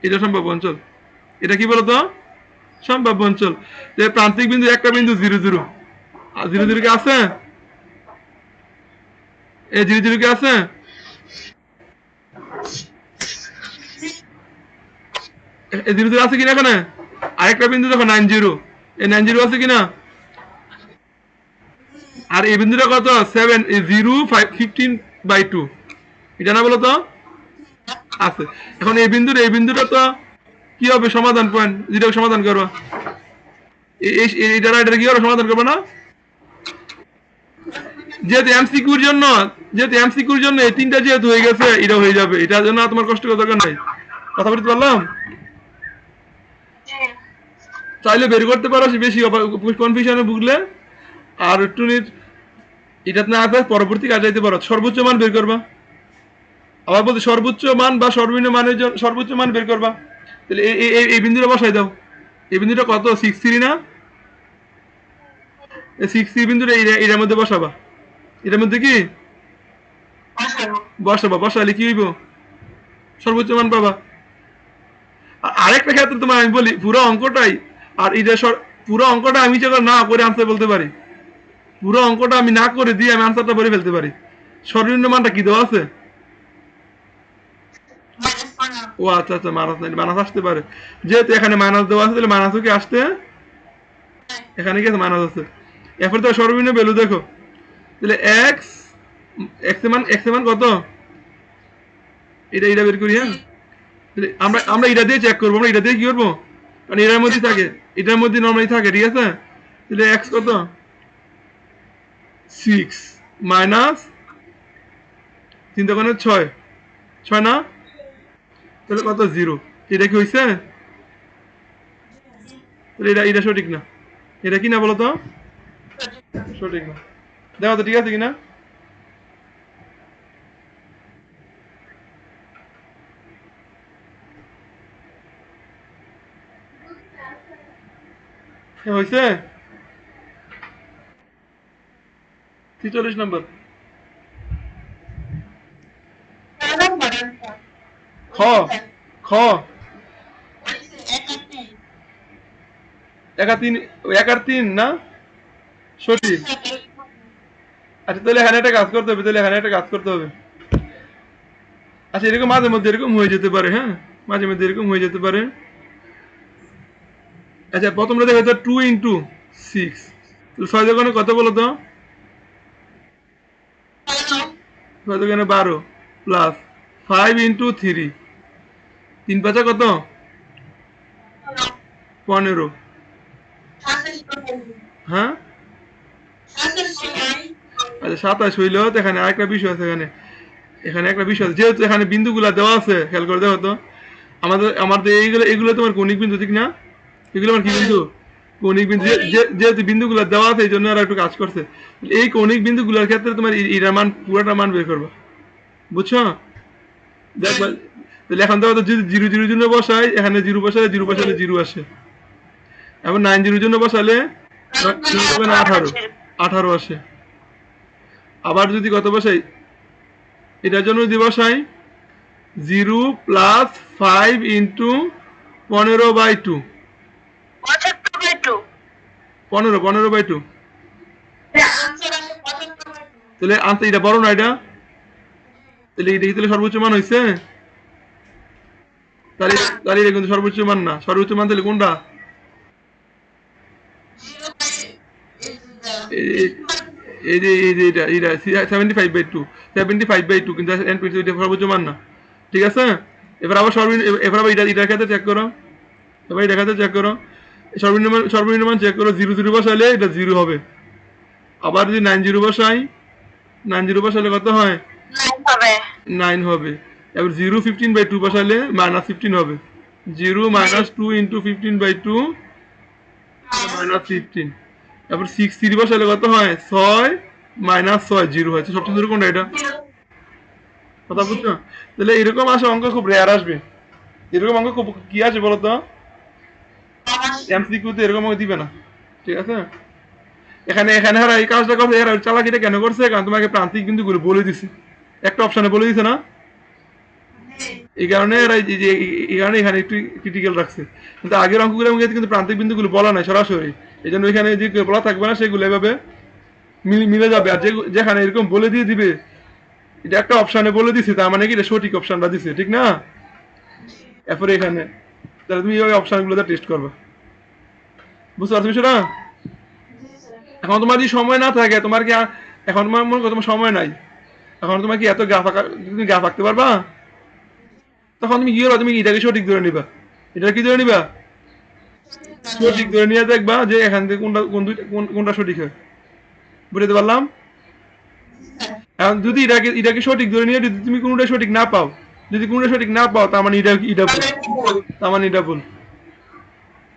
এটা সম্ভাব্য অঞ্চল। এটা কি বলতো? সম্ভাব্য অঞ্চল। প্রান্তিক বিন্দু একটা বিন্দু 0 0, আর 0 0 কি আছে? এই 0 0 কি আছে? এই 0 আছে কিনা এখানে? আরেকটা বিন্দু দেখো 90, এই 90 আছে কিনা? আর এই বিন্দুটা কত? 7 0 15/2, এটা না বলো তো? আছে। এখন এই বিন্দুটা তো কি হবে সমাধান পয়েন্ট, যেটা সমাধান করবা এটা কি হবে সমাধান করবে না? যেহেতু এমসিকিউর জন্য এই তিনটা যেহেতু হয়ে গেছে, এটা হয়ে যাবে, এটার জন্য তোমার কষ্ট করার দরকার নাই। কথা বলতে পারলাম? চাইলে বের করতে পারো বেশি কনফিউশনে ভুগলে, আর একটু এটা না আছে পরবর্তী কাজে যেতে পারো, সর্বোচ্চ মান বের করবা। আবার বলতে সর্বোচ্চ মান বা সর্বনিম্ন মানের জন্য সর্বোচ্চ মান বের করবা। তাহলে এই বিন্দুটা বসাই দাও। এই বিন্দুটা কত? 6-3 না? এই 6-3 বিন্দুটা এটার মধ্যে বসাবা। এটার মধ্যে কি বসালে কি হইব? সর্বোচ্চ মান পাবা। আরেকটা ক্ষেত্রে তোমার আমি বলি, পুরো অঙ্কটাই, আর এটা পুরো অঙ্কটা আমি যখন না করে আনসার বলতে পারি, পুরো অঙ্কটা আমি না করে দিয়ে আমি আনসারটা বলে ফেলতে পারি। সর্বনিম্ন মানটা কি দেওয়া আছে? ও আচ্ছা আচ্ছা, মাইনাস নাই, মাইনাস আসতে পারে, যেহেতু এখানে মাইনাস দেওয়া আছে তাহলে মাইনাসও কি আসতে, এখানে কি আছে মাইনাস আছে। এরপর তো সর্বনিম্ন ভ্যালু দেখো, তাহলে এক্স এক্স এর মান কত? এটা বের করি। হ্যাঁ, আমরা এটা দিয়ে চেক করবো, আমরা এটা দিয়ে কি করবো, কারণ এটার মধ্যে থাকে, এটার মধ্যে নর্মালি থাকে, ঠিক আছে? তাহলে এক্স কত? 6 মাইনাস 3 দোকানে 6 না? তাহলে কত? 0। এটা কি হয়েছে? তাহলে এটা সঠিক না। এটা কি না বলো তো? সঠিক না। দেখো তো ঠিক আছে কিনা। হয়েছে 43 নম্বর। খ খ একা 3 না? সঠিক। আচ্ছা তাহলে এখানে একটা কাজ করতে হবে, আচ্ছা এরকম মাঝে মধ্যে এরকম হয়ে যেতে পারে। হ্যাঁ, মাঝে মধ্যে এরকম হয়ে যেতে পারে। আচ্ছা প্রথমটা দেখো তো 2 × 6, 6 দোকানে কত বলো তো? 6 দোকানে 12 প্লাস 5 × 3, 3 5 কত? 15। হ্যাঁ, আচ্ছা 27 হইলো। তো এখানে আরেকটা বিষয় আছে, এখানে একটা বিষয় আছে, যেহেতু এখানে বিন্দুগুলা দেওয়া আছে, খেয়াল করে দেখো তো, আমাদের এগুলো তোমার কৌণিক বিন্দু, ঠিক না? এগুলো আমার কি বিন্দু? কৌণিক বিন্দু। যেহেতু বিন্দুগুলো দেওয়া আছে এই জন্য আর একটু কাজ করছে। এই কৌণিক বিন্দুগুলোর ক্ষেত্রে তোমার এটার মান পুরোটা মান বের করবা, বুঝছো? দেখবা, তাহলে এখন তো যদি 0 0 জন্য বসাই, এখানে 0 বসালে 0 আসে। এখন 9 0 জন্য বসালে 18 আসে। আবার যদি কত বসাই, এটার জন্য যদি বসাই 0 প্লাস 5 × 15/2, 15/2। তাহলে আনসার এটা বড় না এটা? তাহলে এটা কি তাহলে সর্বোচ্চ মান হয়েছে? তাহলে এটা কিন্তু সর্বোচ্চ মান না। সর্বোচ্চ মান তাহলে কোনটা? এটা 75/2 কিন্তু এটা সর্বোচ্চ মান না, ঠিক আছে? এবার আবার এটার ক্ষেত্রে চেক করো, এবার এটার ক্ষেত্রে চেক করো, সর্বনিম্ন মান চেক করো। 0 0 বসাইলে এটা 0 হবে। আবার যদি 9 0 বসাই, 9 0 বসালে কত হয়? 9 হবে। এবার 0 15/2 বসালে -15 হবে। 0 -2 × 15/2 -15। তারপর 6 3 বসালে কত হয়? 6 -6 0 হয়। সবচেয়ে দূরে কোনটা এটা? কথা বুঝছো? তাহলে এরকম আসে অঙ্ক খুব রেয়ার আসবে। এরকম অঙ্ক খুব কি আছে বলতো? এমসিকিউতে এরকম অঙ্ক দিবে না, ঠিক আছে? এখানে এরা এই কাজটা করছে, এরা চালাকিটা কেন করছে? কারণ তোমাকে প্রান্তিক বিন্দুগুলো বলে দিছে, একটা অপশনে বলে দিছে না? এই কারণে এরা এখানে একটু ক্রিটিক্যাল রাখছে। কিন্তু আগের অঙ্কগুলোর মধ্যে কিন্তু প্রান্তিক বিন্দুগুলো বলা নাই সরাসরি, এই জন্য এখানে যে বলা থাকবে না সেগুলো এভাবে মিলে যাবে। আর যেখানে এরকম বলে দিয়ে দিবে, এটা একটা অপশনে বলে দিছে, তার মানে কি এটা সঠিক অপশনটা দিছে, ঠিক না? এরপরে এখানে তাহলে তুমি ওই অপশনগুলোতে টেস্ট করবে। বুঝতে পারছো বিষয়টা? এখন তোমার যদি সময় না থাকে, তোমার কি এখন তোমার মনে করো তোমার সময় নাই, এখন তোমার কি এত গ্রাফ আঁকা, তুমি গ্রাফ আঁকতে পারবা? তখন তুমি কি করবা, তুমি এটাকে সঠিক ধরে নিবা। এটা কি ধরে নিবা? সঠিক ধরে নিয়ে দেখবা যে এখান থেকে কোনটা কোনটা সঠিক হয়। বুঝতে পারলাম? এখন যদি এটাকে সঠিক ধরে নিয়ে যদি তুমি কোনোটা সঠিক না পাও, যদি কোনোটা সঠিক না পাও, তার মানে এটা ভুল, তার মানে এটা ভুল।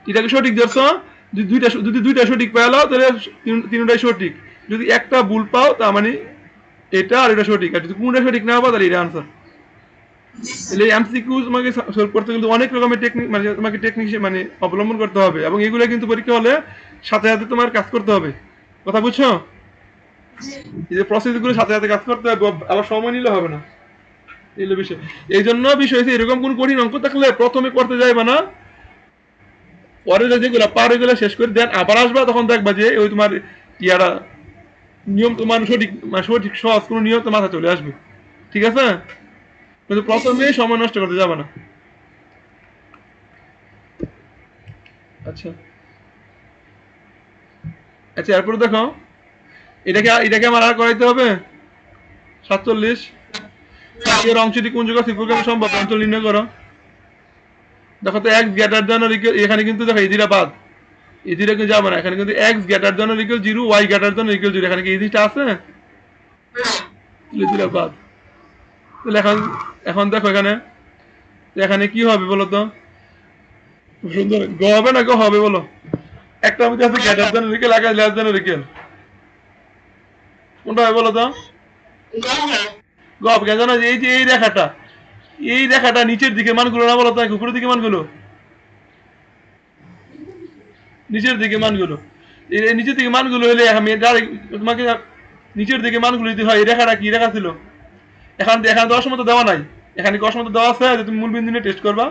এটাকে সঠিক ধরছো, যদি দুইটা সঠিক পেলো তাহলে তিনটাই সঠিক। যদি একটা ভুল পাও তার মানে এটা আর এটা সঠিক, আর যদি কোনটা সঠিক না পাও তাহলে এটা আনসার। তাহলে এমসিকিউ তোমাকে সলভ করতে কিন্তু অনেক রকমের টেকনিক, মানে তোমাকে টেকনিক মানে অবলম্বন করতে হবে, এবং এগুলো কিন্তু পরীক্ষা হলে সাথে সাথে তোমার কাজ করতে হবে। কথা বুঝছো? এই যে প্রসেসগুলো সাথে সাথে কাজ করতে হবে, আবার সময় নিলে হবে না। এই বিষয়, এই জন্য বিষয় হচ্ছে এরকম কোন কঠিন অঙ্ক থাকলে প্রথমে করতে যাইবা না, পরে যেগুলো পার ওইগুলো শেষ করে দেন আবার আসবা, তখন দেখবা যে ওই তোমার ইয়ারা নিয়ম তোমার সঠিক, মানে সঠিক সহজ কোনো নিয়ম তো মাথা চলে আসবে। ঠিক আছে? কিন্তু প্রথমে সময় নষ্ট করতে যাবে না। আচ্ছা আচ্ছা, এরপরে দেখো, এটাকে আমার আর করাইতে হবে 47। এর অংশটি কোন জায়গা ত্রিভুজের সম্ভব অঞ্চল নির্ণয় করো। দেখো তো x greater than or equal, এখানে কিন্তু দেখো এই দুইটা বাদ, এই দুইটা কিন্তু যাবে না, এখানে কিন্তু x greater than or equal 0, Y greater than or equal 0, এখানে কি এই জিনিসটা আছে? এই দুইটা বাদ। তাহলে এখন এখন দেখো এখানে, এখানে কি হবে বলো তো? সুন্দর, গ হবে না গ হবে বলো? একটা মধ্যে আছে গ্রেটার দ্যান অর ইকুয়াল, একটা লেস দ্যান অর ইকুয়াল, কোনটা হবে বলো তো? গ হবে। কেন জানো? এই যে এই রেখাটা নিচের দিকে মানগুলো না বলো তো, উপরের দিকে মানগুলো, নিচের দিকে মানগুলো, এই নিচের দিকে মানগুলো হলে আমি তোমাকে নিচের দিকে মানগুলো যদি হয়, এই রেখাটা কি রেখা ছিল? এখানে এখানে দেওয়ার সময় তো দেওয়া নাই, এখানে কি অসমত দেওয়া আছে যে তুমি মূল বিন্দু নিয়ে টেস্ট করবা?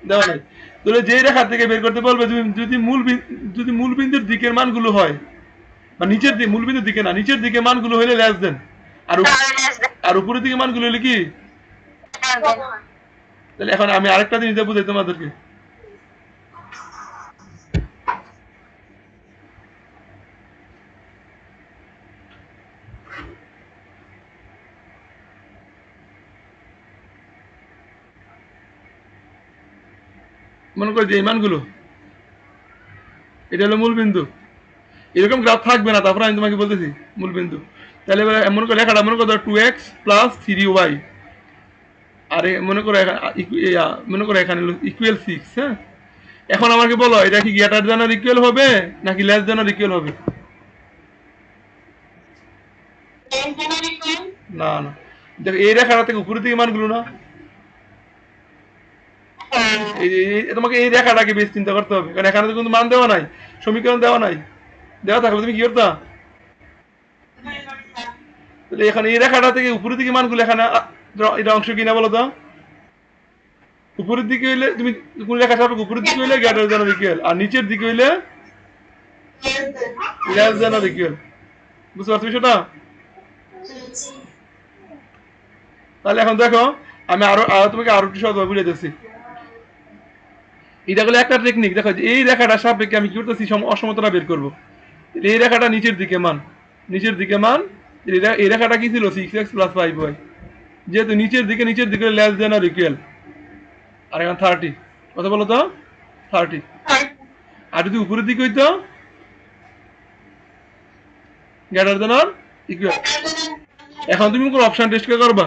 দেওয়া নাই। তাহলে যে রেখা থেকে বের করতে বলবে, যদি মূল বিন্দুর দিকের মানগুলো হয়, বা নিচের দিকে, মূল বিন্দুর দিকে না, নিচের দিকে মানগুলো হলে লেস দেন, আর আর উপরের দিকে মানগুলো হলে কি? তাহলে এখন আমি আরেকটা জিনিস বুঝাই তোমাদেরকে। মনে করো যে এই মানগুলো, এটা হলো মূল বিন্দু, এরকম গ্রাফ থাকবে না, তারপরে আমি তোমাকে বলতেছি মূল বিন্দু। তাহলে এবার মনে করো লেখাটা, মনে করো 2x প্লাস 3y, আর মনে করো মনে করো এখানে ইকুয়াল 6। হ্যাঁ, এখন আমাকে বলো এটা কি গ্রেটার দ্যান অর ইকুয়াল হবে নাকি লেস দ্যান অর ইকুয়াল হবে? না না, দেখো এই রেখাটা থেকে উপরের দিকে মানগুলো না, তোমাকে এই রেখাটাকে বেশ চিন্তা করতে হবে, কারণ এখানে তো কিন্তু মান দেওয়া নাই, সমীকরণ দেওয়া নাই। দেওয়া থাকলে তুমি কি করতা? তাহলে এখানে এই রেখাটা থেকে উপরের দিকে মানগুলো এখানে এটা অংশ কিনা বলো তো? উপরের দিকে হইলে তুমি কোন রেখা সাপেক্ষ, উপরের দিকে হইলে গ্রেটার দ্যান অর ইকুয়াল, আর নিচের দিকে হইলে লেস দ্যান অর ইকুয়াল। বুঝতে পারছো বিষয়টা? তাহলে এখন দেখো, আমি আরো তোমাকে আরো একটু সহজভাবে বুঝে দিচ্ছি। এটা হলো একটা টেকনিক। দেখো এই রেখাটা সাপেক্ষে আমি কি করতেছি, অসমতাটা বের করবো। এই রেখাটা নিচের দিকে মান, নিচের দিকে মান, এই রেখাটা কি ছিল 6x প্লাস 5y, যেহেতু নিচের দিকে লেস দেন আর ইকুয়াল, আর এখন 30, কথা বলো তো 30, আর যদি উপরের দিকে হইতো গ্রেটার দেন আর ইকুয়াল। এখন তুমি কোন অপশন টেস্ট করে করবা,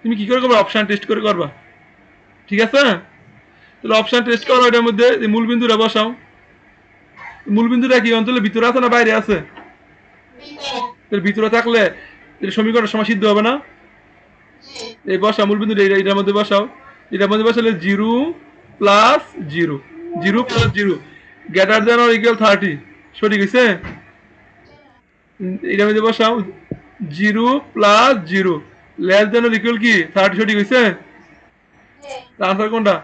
তুমি কি করে করবা? অপশন টেস্ট করে করবা। ঠিক আছে? তাহলে অপশন টেস্ট করো, এটার মধ্যে মূল বিন্দুটা বসাও। মূল বিন্দুটা কি অঞ্চলের ভিতরে আছে না বাইরে আছে? ভিতরে থাকলে সমীকরণের সময় সিদ্ধ হবে না। এই বসাও মূল বিন্দু, এটার মধ্যে বসাও, এটার মধ্যে বসালে 0 plus 0, 0 plus 0 greater than or equal 30, সঠিক হয়েছে? এটার মধ্যে বসাও 0 plus 0 less than or equal কি 30, সঠিক হয়েছে? আনসার কোনটা?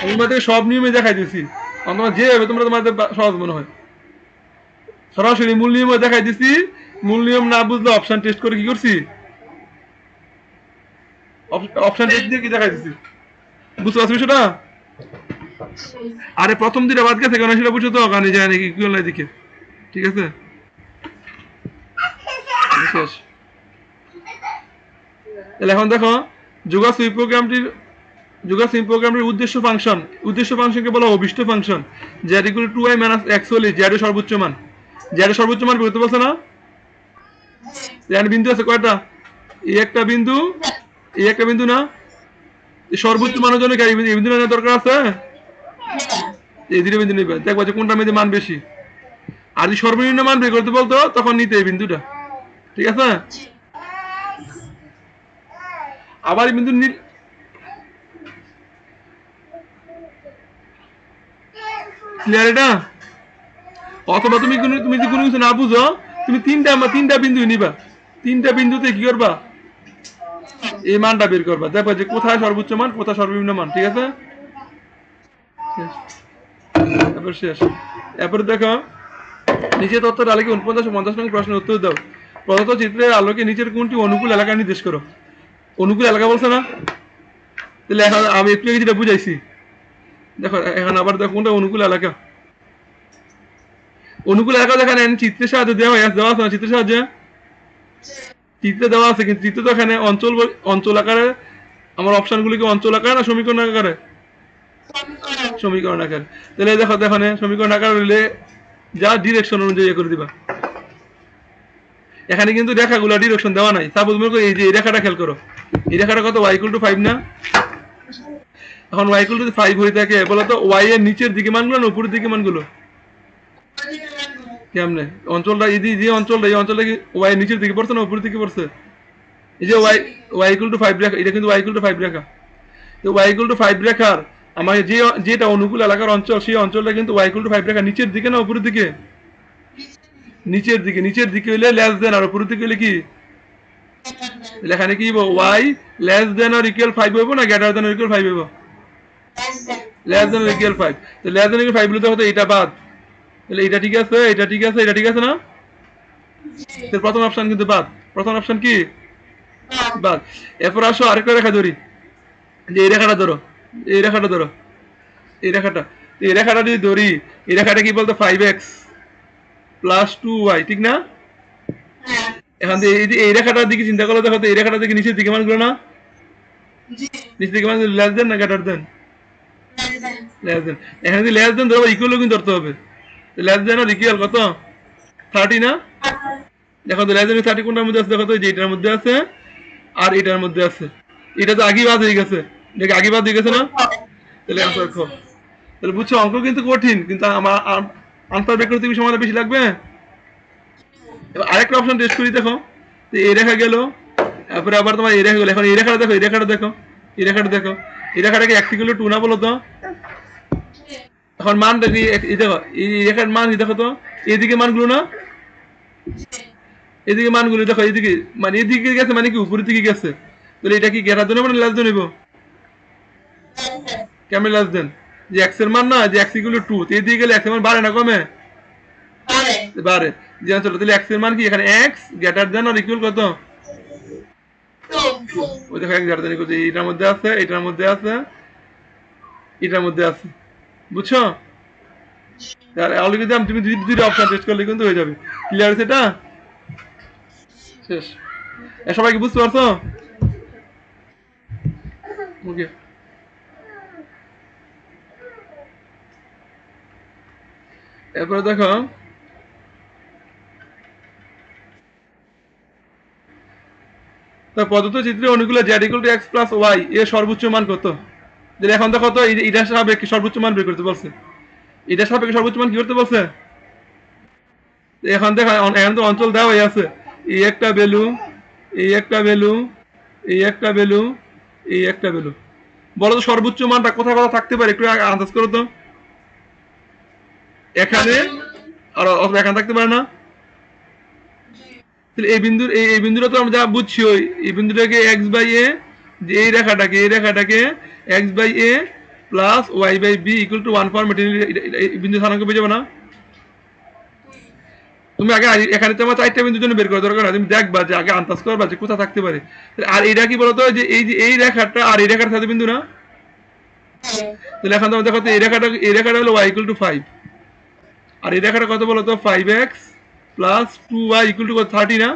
আমি তোমাদের সব নিয়মে দেখাই দিচ্ছি, তোমরা যে হবে তোমরা তোমাদের সহজ মনে হয়, সরাসরি মূল নিয়ম দেখাই দিচ্ছি। মূল নিয়ম না বুঝলে অপশন টেস্ট করে কি করছি, অপশন টেস্ট দিয়ে কি দেখাই দিচ্ছি। বুঝতে পারছো বিষয়টা? আরে প্রথম দুইটা বাদ গেছে কেন সেটা বুঝছো তো, ওখানে যায় নাকি কি হলো এদিকে, ঠিক আছে শেষ। তাহলে এখন দেখো যোগা সুইপ প্রোগ্রামটির উদ্দেশ্য ফাংশনকে বলা অভিষ্ট function, Z equal to Y minus X হলে জেড এর সর্বোচ্চ মান, জেড এর সর্বোচ্চ মান বলতে পারছো না? এখানে বিন্দু আছে কয়টা? এই একটা বিন্দু, এই একটা বিন্দু না, সর্বোচ্চ মানের জন্য এই বিন্দু নেওয়ার দরকার আছে, এই দুটো বিন্দু নিবে, দেখবা যে কোনটার মধ্যে মান বেশি। আর যদি সর্বনিম্ন মান বের করতে বলতো তখন নিতে এই বিন্দুটা, ঠিক আছে? আবার এই বিন্দু ক্লিয়ার এটা? অথবা তুমি যদি কোনো কিছু না বুঝো, তুমি তিনটা বিন্দু নিবা, তিনটা বিন্দুতে কি করবা, এই মানটা বের করবা, দেখবা যে কোথায় সর্বোচ্চ মান কোথায় সর্বনিম্ন মান, ঠিক আছে? তারপর শেষ। এরপরে দেখো নিচে তথ্যের আলোকে 49-50 নং প্রশ্নের উত্তর দাও। প্রদত্ত চিত্রের আলোকে নিচের কোনটি অনুকূল এলাকা নির্দেশ করো। অনুকূল এলাকা বলছে না? তাহলে এখন আমি একটু যেটা বুঝাইছি, দেখো এখন আবার দেখো কোনটা অনুকূল এলাকা। অনুকূল এলাকা দেখানে চিত্রের সাহায্যে দেওয়া আছে না, চিত্রের সাহায্যে চিত্রে দেওয়া আছে, কিন্তু চিত্র তো এখানে অঞ্চল আকারে, আমার অপশন গুলিকে অঞ্চল আকারে না সমীকরণ আকারে? সমীকরণ আকারে। তাহলে দেখো দেখো সমীকরণ আকার হইলে যা ডিরেকশন অনুযায়ী করে দিবা। এখানে কিন্তু রেখাগুলো ডিরেকশন দেওয়া নাই। সাপোজ মনে করো এই যে এই রেখাটা খেয়াল করো, এই রেখাটা কত, y = 5 না? এখন y = 5 হয়ে থাকে, বলতো y এর নিচের দিকে মানগুলো না উপরের দিকে মানগুলো? কেমনে অঞ্চলটা, এই যে অঞ্চলটা, এই অঞ্চলটা কি y এর নিচের দিকে পড়ছে না উপরের দিকে পড়ছে? এই যে y = 5 রেখা, এটা কিন্তু y = 5 রেখা। তো y = 5 রেখার আমার যেটা অনুকূল এলাকার অঞ্চল, সেই অঞ্চলটা কিন্তু y = 5 রেখা নিচের দিকে না উপরের দিকে? নিচের দিকে। নিচের দিকে হইলে লেস দেন, আর উপরের দিকে হইলে কি? এখানে কি হইব, y less than or equal 5 হইব না greater than or equal 5 হইব? less than or equal 5। তো less than or equal 5 বলতে হতো এটা বাদ, তাহলে এটা ঠিক আছে, এটা ঠিক আছে, এটা ঠিক আছে না? তো প্রথম অপশন কিন্তু বাদ, প্রথম অপশন কি বাদ। এরপর আসো আরেকটা রেখা ধরি, যে এই রেখাটা ধরো, এই রেখাটা ধরো, এই রেখাটা, এই রেখাটা যদি ধরি, এই রেখাটা কি বলতো 5x + 2y, ঠিক না? এখন এই রেখাটার দিকে চিন্তা করলে দেখো তো, এই রেখাটা দিকে নিচের দিকে মানগুলো না, নিচের দিকে মান লেস দেন না গ্রেটার দেন? Less than. এখানে যদি লেস দেন ধরো, ইকুয়ালও কিন্তু ধরতে হবে। লেস দেন আর ইকুয়াল কত, 30 না? দেখো তো লেস দেন 30 কোনটার মধ্যে আছে, দেখো তো যে এটার মধ্যে আছে আর এটার মধ্যে আছে। এটা তো আগেই বাদ হয়ে গেছে, দেখো আগে বাদ হয়ে গেছে না? তাহলে আনসার দেখো, তাহলে বুঝছো অঙ্ক কিন্তু কঠিন, কিন্তু আমার আনসার বের করতে সময় বেশি লাগবে। এবার আরেকটা অপশন টেস্ট করি, দেখো এই রেখা গেল, তারপরে আবার তোমার এই রেখা গেল। এখন এই রেখাটা দেখো, এই রেখাটা দেখো, এই রেখাটা দেখো, এই রেখাটাকে x = 2 না বলো তো? এখন মানটা কি, এই দেখো এই রেখার মান দেখো তো, এইদিকে মানগুলো না, এদিকে মানগুলো দেখো, এইদিকে মানে এদিকে গেছে, মানে কি উপরের দিকে গেছে। তাহলে এটা কি গ্রেটার দেন মানে লেস দেন নিব? কেমন লেস দেন? যে x এর মান না, যে x = 2, তো এইদিকে গেলে x এর মান বাড়ে না কমে? বাড়ে। যে অঞ্চল, তাহলে x এর মান কি এখানে x > কত? ওই দেখো x > এটার মধ্যে আছে, এটার মধ্যে আছে, এটার মধ্যে আছে, বুঝছো? আর অ্যালগরিদম তুমি দুইটা অপশন টেস্ট করলে কিন্তু হয়ে যাবে। ক্লিয়ার আছে এটা? শেষ। সবাই কি বুঝতে পারছো? ওকে, এরপরে দেখো প্রদত্ত চিত্রে অনুকূলে z = x + y এর সর্বোচ্চ মান কত? যদি এখন দেখো তো এটা সাপেক্ষে সর্বোচ্চ মান বের করতে বলছে, এটা সাপেক্ষে সর্বোচ্চ মান কি করতে বলছে? এখন দেখো এখন তো অঞ্চল দেওয়া হয়ে আছে, এই একটা ভ্যালু, এই একটা ভ্যালু, এই একটা ভ্যালু, এই একটা ভ্যালু। বলো তো সর্বোচ্চ মানটা কোথায় কোথায় থাকতে পারে, একটু আন্দাজ করো তো। এখানে আর এখানে থাকতে পারে না? তাহলে এই বিন্দুটা তো আমরা যা বুঝছি, ওই এই বিন্দুটাকে x/a, যে এই রেখাটাকে x/a + y/b = 1 ফরম্যাটে এই বিন্দু স্থানাঙ্ক পেয়ে যাবে না? তুমি আগে এখানে তো আমার 4টা বিন্দুর জন্য বের করা দরকার না, তুমি দেখবা যে আগে আন্দাজ করবা যে কোথায় থাকতে পারে। আর এটা কি বলতো, যে এই রেখাটা আর এই রেখার সাথে বিন্দু না, তাহলে এখন তোমার দেখো তো এই রেখাটা হলো y ইকুয়াল টু 5 আর এই রেখাটা কত বলো তো 5x plus 2y equal to 30 না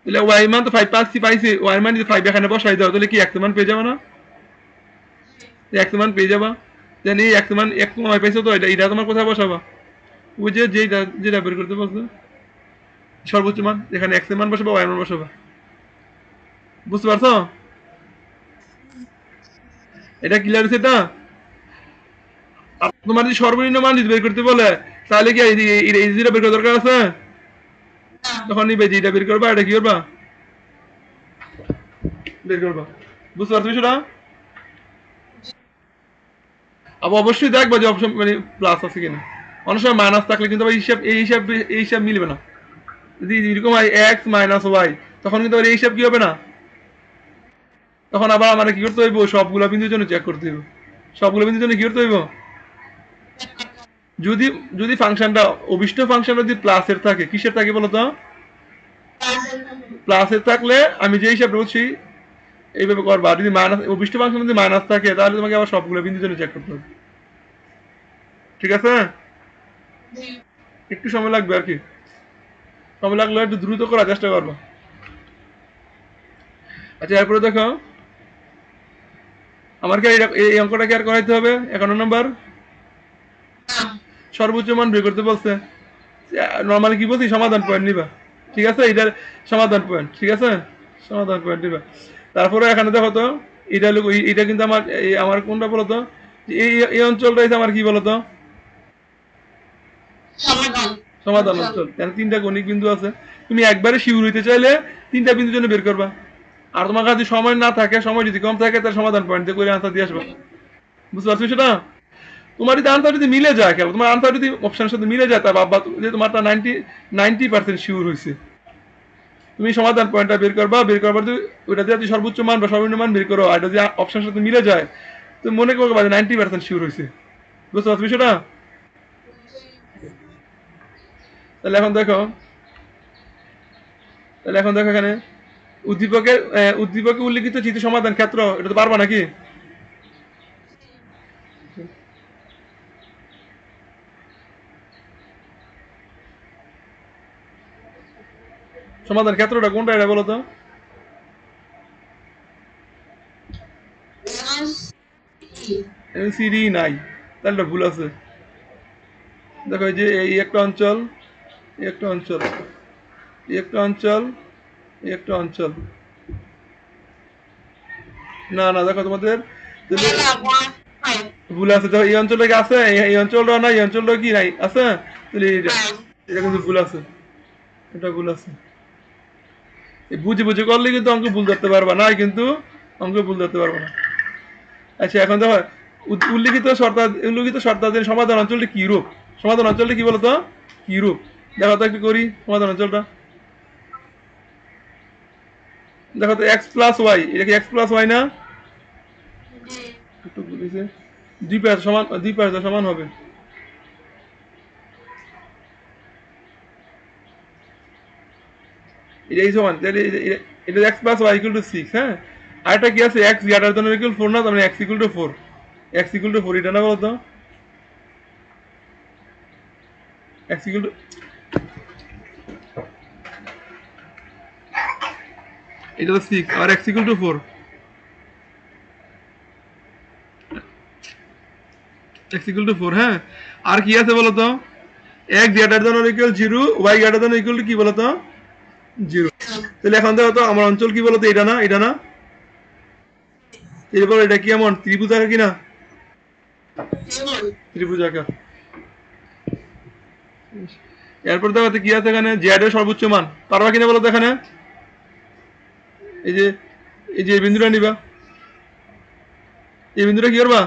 তাহলে y মান তো 5 পাইছি y মান যদি 5 এখানে বসাই দাও তাহলে কি x মান পেয়ে যাবে না x মান পেয়ে যাবা জানি x মান 1 y পাইছো তো এটা তোমার কোথায় বসাবা ওই যে যেটা বের করতে বলছো সর্বোচ্চ মান এখানে x এর মান বসাবা y এর মান বসাবা বুঝতে পারছো এটা ক্লিয়ার হচ্ছে এটা তোমার যদি সর্বনিম্ন মান যদি বের করতে বলে তাহলে কি এই যেটা বের করার দরকার আছে তখন নিবে যেটা বের করবা এটা কি করবা বের করবা বুঝতে পারছো সেটা আবার অবশ্যই দেখবা যে অপশন মানে প্লাস আছে কিনা অনেক সময় মাইনাস থাকলে কিন্তু এই হিসাব মিলবে না যদি এরকম হয় এক্স মাইনাস ওয়াই তখন কিন্তু এই হিসাব কি হবে না তখন আবার আমার কি করতে হইব সবগুলো বিন্দুর জন্য চেক করতে হইব সবগুলো বিন্দুর জন্য কি করতে হইব যদি যদি ফাংশনটা অভিষ্ট ফাংশনটা যদি প্লাসের থাকে কিসের থাকে বলো তো প্লাসের থাকলে আমি যে হিসাব বলছি এইভাবে করবা যদি মাইনাস অভিষ্ট ফাংশন যদি মাইনাস থাকে তাহলে তোমাকে আবার সবগুলো বিন্দুর জন্য চেক করতে হবে ঠিক আছে একটু সময় লাগবে আর কি সময় লাগলে একটু দ্রুত করার চেষ্টা করবো আচ্ছা এরপরে দেখো আমার কি এই অঙ্কটা কি আর করাইতে হবে 51 নম্বর সর্বোচ্চ মান বের করতে বলছে নরমালি কি বলছি সমাধান পয়েন্ট নিবা ঠিক আছে এটার সমাধান পয়েন্ট ঠিক আছে সমাধান পয়েন্ট নিবা তারপরে এখানে দেখো তো এটা কিন্তু আমার কোনটা বলতো এই অঞ্চলটা আমার কি বলতো সমাধান অঞ্চল কেন তিনটা কণিক বিন্দু আছে তুমি একবারে শিউর হইতে চাইলে তিনটা বিন্দুর জন্য বের করবা আর তোমার কাছে সময় না থাকে সময় যদি কম থাকে তার সমাধান পয়েন্ট দিয়ে করে আনসার দিয়ে আসবা বুঝতে পারছো সেটা তোমার যদি আনসার যদি মিলে যায় কেন তোমার আনসার যদি অপশনের সাথে মিলে যায় তার বাবা যে তোমারটা 90% শিওর হয়েছে তুমি সমাধান পয়েন্টটা বের করবার ওইটা দিয়ে সর্বোচ্চ মান বা সর্বনিম্ন মান বের করো আর যদি অপশনের সাথে মিলে যায় তুমি মনে করবা যে 90% শিওর হয়েছে বুঝতে পারছো বিষয়টা তাহলে এখন দেখো এখানে উদ্দীপকে উল্লিখিত চিত্র সমাধান ক্ষেত্র এটা তো পারবা নাকি সমাধান ক্ষেত্রটা কোনটা এটা বলো তো সিডি নাই তাহলে ভুল আছে দেখো এই যে এই একটা অঞ্চল এই একটা অঞ্চল এই একটা অঞ্চল এই একটা অঞ্চল না না দেখো তোমাদের ভুল আছে দেখো এই অঞ্চলটা কি আছে এই অঞ্চলটা না এই অঞ্চলটা কি নাই আছে তাহলে এটা কিন্তু ভুল আছে এটা ভুল আছে বুঝে বুঝে করলে কিন্তু অঙ্ক ভুল ধরতে পারবা না কিন্তু অঙ্ক ভুল ধরতে পারবো না আচ্ছা এখন দেখো উল্লিখিত শর্তাধীন সমাধান অঞ্চলটা কি রূপ সমাধান অঞ্চলটা কি বলতো কি রূপ দেখো তো একটু করি সমাধান অঞ্চলটা দেখো তো এক্স প্লাস ওয়াই এটা কি এক্স প্লাস ওয়াই না একটু বলেছে দুই পাশ সমান হবে এটাই সমান তাহলে এটা x plus y equal to 6 হ্যাঁ আরেকটা কি আছে এক্স গ্রেটার দ্যান ইকুয়াল 4 না তার মানে x equal to 4 X equal to 4 এটা না বলতো এক্স ইকুয়াল টু এটা তো 6 আর X equal to 4 X equal to 4 হ্যাঁ আর কি আছে বলতো x greater than equal 0 Y greater than equal to কি বলতো 0 তাহলে এখন দেখো তো আমার অঞ্চল কি বলতো এটা না এরপর এটা কি এমন ত্রিভুজ আকার কিনা ত্রিভুজ আকার এরপর দেখো কি আছে এখানে জেড এর সর্বোচ্চ মান পারবা কিনা বলো তো এখানে এই যে বিন্দুটা নিবা এই বিন্দুটা কি করবা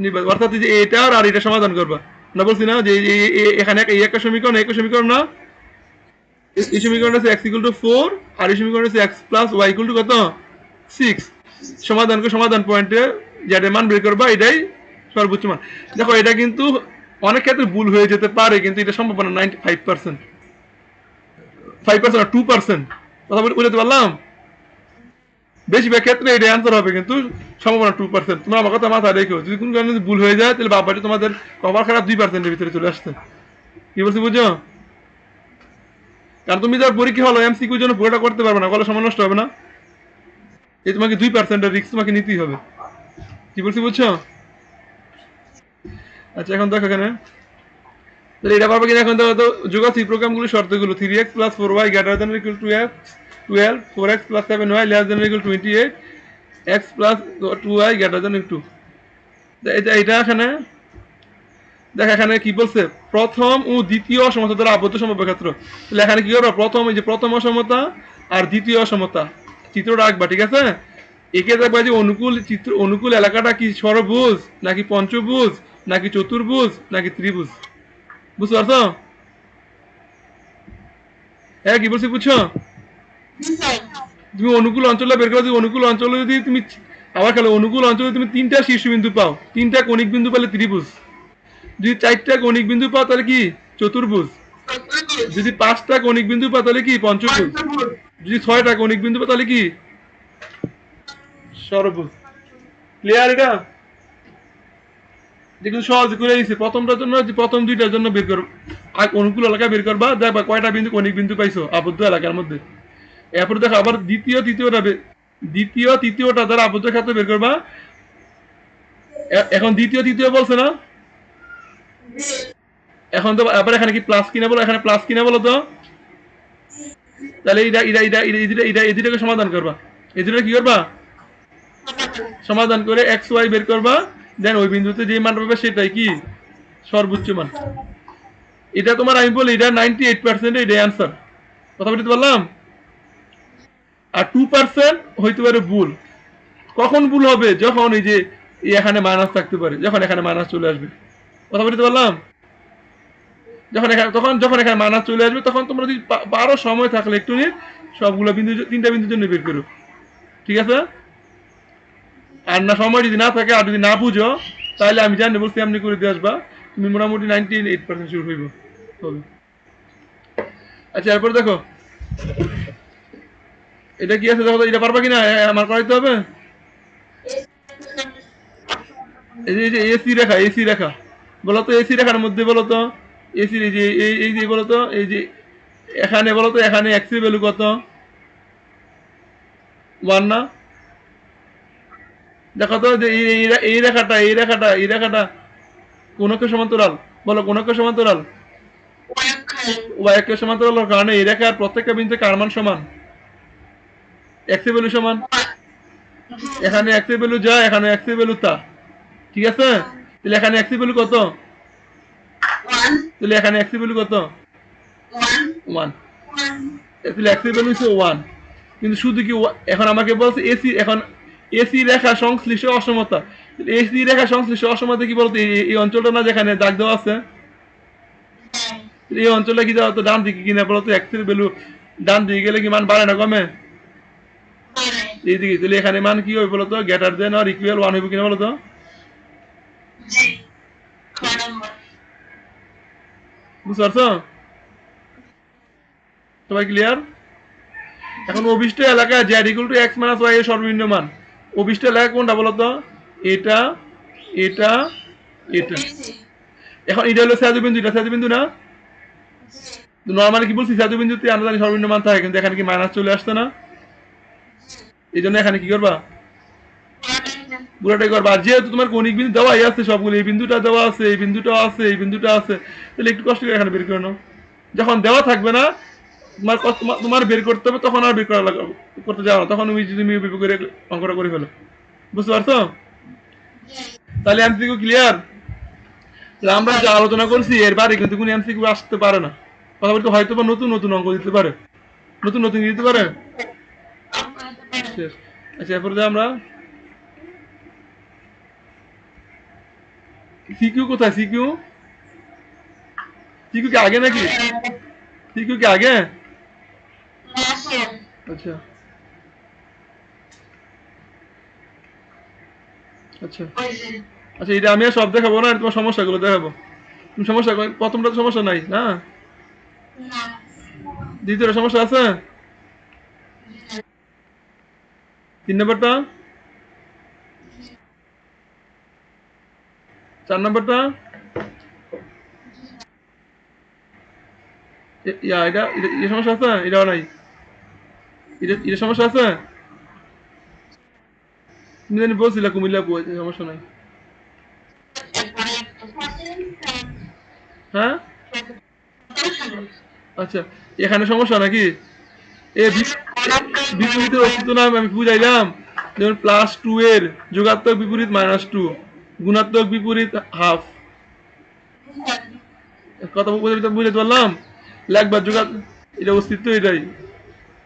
নিবা অর্থাৎ যে এটা আর এটা সমাধান করবা না বলছি না যে এখানে এই একটা সমীকরণ না এই সমীকরণটা হচ্ছে x ইকুয়াল টু 4 আর এই সমীকরণটা হচ্ছে x plus y equal to কত 6 সমাধান পয়েন্টে যেটা মান বের করবা এটাই সর্বোচ্চ মান দেখো এটা কিন্তু অনেক ক্ষেত্রে ভুল হয়ে যেতে পারে কিন্তু এটা সম্ভাবনা 95% 5% না 2% কথা বলতে পারলাম বেশিরভাগ ক্ষেত্রে এটা অ্যান্সার হবে, কিন্তু সম্ভাবনা 2%। তোমরা আমার কথা মাথায় রেখো, যদি কোনো কারণে ভুল হয়ে যায় তাহলে বাবাটি তোমাদের কভার খারাপ 2%-এর ভিতরে চলে আসছে। কি বলছি বুঝছো? কারণ তুমি যার পরীক্ষা হলো এমসিকিউর জন্য পুরোটা করতে পারবে না, কলে সময় নষ্ট হবে না? এই তোমাকে 2%-এর রিস্ক তোমাকে নিতেই হবে। কি বলছি বুঝছো? আচ্ছা এখন দেখো এখানে, তাহলে এটা পারবে কিনা এখন দেখো তো। যোগা থ্রি প্রোগ্রামগুলো শর্তগুলো 3x + 4y > 12, 4x + 7y <= 28, x + 2y <= 2। এটা এখানে দেখ, এখানে কি বলছে, প্রথম ও দ্বিতীয় অসমতা দ্বারা আবদ্ধ সম্ভাব্য ক্ষেত্র। তাহলে এখানে কি করবো, প্রথম এই যে প্রথম অসমতা আর দ্বিতীয় অসমতা চিত্রটা আঁকবা, ঠিক আছে? একে দেখবা যে অনুকূল চিত্র, অনুকূল এলাকাটা কি ষড়ভুজ নাকি পঞ্চভুজ নাকি চতুর্ভুজ নাকি ত্রিভুজ, বুঝতে পারছো? হ্যাঁ কি বলছি বুঝছো? তুমি অনুকূল অঞ্চলটা বের করো, অনুকূল অঞ্চলে যদি তুমি আবার খেলো, অনুকূল অঞ্চলে তুমি 3টা শীর্ষবিন্দু পাও, 3টা কণিক বিন্দু পেলে ত্রিভুজ। যদি 4টা কণিক বিন্দু পাও তাহলে কি চতুর্ভুজ। যদি 5টা কণিক বিন্দু পাও তাহলে কি পঞ্চভুজ। যদি 6টা কণিক বিন্দু পাও তাহলে কি ষড়ভুজ। ক্লিয়ার? এটা যেগুলো সহজ করে দিয়েছে, প্রথমটার জন্য প্রথম দুইটার জন্য বের করো, অনুকূল এলাকা বের করবা, দেখবা কয়টা বিন্দু কণিক বিন্দু পাইছো আবদ্ধ এলাকার মধ্যে। এরপর দেখো আবার দ্বিতীয় তৃতীয়টা দ্বারা আবদ্ধ ক্ষেত্র বের করবা। এখন দ্বিতীয় তৃতীয় বলছে না, এখন তো আবার এখানে কি প্লাস কিনা বলো, এখানে প্লাস কিনা বলো তো। তাহলে এই দুটাকে সমাধান করবা, এই দুটা কি করবা সমাধান করে এক্স ওয়াই বের করবা। দেন ওই বিন্দুতে যে মান পাবে সেটাই কি সর্বোচ্চ মান। এটা তোমার আমি বলি এটা 98% এটা অ্যান্সার, কথা বলতে পারলাম। আর 2% হইতে পারে ভুল। কখন ভুল হবে, যখন এই যে এখানে মাইনাস থাকতে পারে, যখন এখানে মাইনাস চলে আসবে, কথা বলতে পারলাম। যখন এখানে মাইনাস চলে আসবে তখন তোমরা যদি পারো সময় থাকলে একটু নিয়ে সবগুলো বিন্দু 3টা বিন্দুর জন্য বের করো, ঠিক আছে? আর না সময় যদি না থাকে আর যদি না বুঝো তাহলে আমি জানি বলছি এমনি করে দিয়ে আসবা, তুমি মোটামুটি 98% শুরু হইব হবে। আচ্ছা এরপর দেখো এটা কি আছে, দেখো তো এটা পারবা কিনা আমার করাইতে হবে। এই যে এসি রেখা, এসি রেখা বলো তো, এসি রেখার মধ্যে বলো তো, এসি এই যে এই যে বলো তো, এই যে এখানে বলো তো, এখানে এক্স এর ভ্যালু কত? 1 না? দেখো তো যে এই রেখাটা কোন অক্ষের সমান্তরাল, বলো কোন অক্ষের সমান্তরাল? ওয়াই অক্ষের সমান্তরাল হওয়ার কারণে এই রেখার প্রত্যেকটা বিন্দুতে কার মান সমান? এক্স এর ভ্যালু সমান। এখানে এক্স এর ভ্যালু যা, এখানে এক্স এর ভ্যালু তা, ঠিক আছে? তাহলে এখানে এক্স এর ভ্যালু কত? তাহলে এখানে এক্স এর ভ্যালু কত? 1। তাহলে এক্স এর ভ্যালু হচ্ছে 1। কিন্তু শুধু কি এখন আমাকে বলছে এসি, এখন এসি রেখা সংশ্লিষ্ট অসমতা। এসি রেখা সংশ্লিষ্ট অসমতা কি বলতো, এই অঞ্চলটা না যেখানে দাগ দেওয়া আছে, এই অঞ্চলটা কি দেওয়া তো ডান দিকে কিনা বলতো, এক্স এর ভ্যালু ডান দিকে গেলে কি মান বাড়ে না কমে? এইদিকে। তাহলে এখানে মান কি হবে বলতো, গ্রেটার দেন অর ইকুয়াল 1 হইব কিনা বলতো? বুঝতে পারছো সবাই? ক্লিয়ার? এখন অভিষ্ট এলাকা z equal to x minus y এর সর্বনিম্ন মান। অভিষ্ট এলাকা কোনটা বলতো? এটা, এটা, এটা। এখন এটা হলো স্যাদু বিন্দু, এটা স্যাদু বিন্দু না? নর্মালি কি বলছি, স্যাদু বিন্দুতে আমরা জানি সর্বনিম্ন মান থাকে, কিন্তু এখানে কি মাইনাস চলে আসছে না? এই জন্য এখানে কি করবা, পুরোটাই করবা। আর যেহেতু তোমার কৌণিক বিন্দু দেওয়াই আছে সবগুলো, এই বিন্দুটা দেওয়া আছে, এই বিন্দুটা আছে, এই বিন্দুটা আছে, তাহলে একটু কষ্ট করে এখানে বের করে নাও। যখন দেওয়া থাকবে না, তোমার বের করতে হবে, তখন আর বের করা করতে যাও না, তখন তুমি করে অঙ্কটা করে ফেলো। বুঝতে পারছো? তাহলে এমসিকিউ ক্লিয়ার? আমরা যে আলোচনা করছি এর বাইরে কিন্তু কোনো এমসিকিউ আসতে পারে না, কথা বলতে হয়তো বা নতুন নতুন অঙ্ক দিতে পারে, নতুন নতুন দিতে পারে। শেষ। আচ্ছা এরপরে আমরা সিকিউ কোথায়, সিকিউ সিকিউ কি আগে নাকি? সিকিউ কি আগে? আচ্ছা আচ্ছা আচ্ছা, এটা আমি আর সব দেখাবো না, তোমার সমস্যাগুলো দেখাবো। তুমি সমস্যা, প্রথমটা তো সমস্যা নাই না, দ্বিতীয়টা সমস্যা আছে। 3 নাম্বারটা, 4 নাম্বারটা, এটা সমস্যা আছে, এটাও নাই, এটা সমস্যা আছে। তুমি জানি বলছিলা কুমিল্লা বই সমস্যা নাই। হ্যাঁ, আচ্ছা, এখানে সমস্যা নাকি? এ বিপরীতের অস্তিত্ব নাম আমি বুঝাইলাম। যেমন +2 এর যোগাত্মক বিপরীত -2, গুণাত্মক বিপরীত হাফ। কথা বুঝাতে পারলাম? লাগবা যোগাত, এটা অস্তিত্ব এটাই।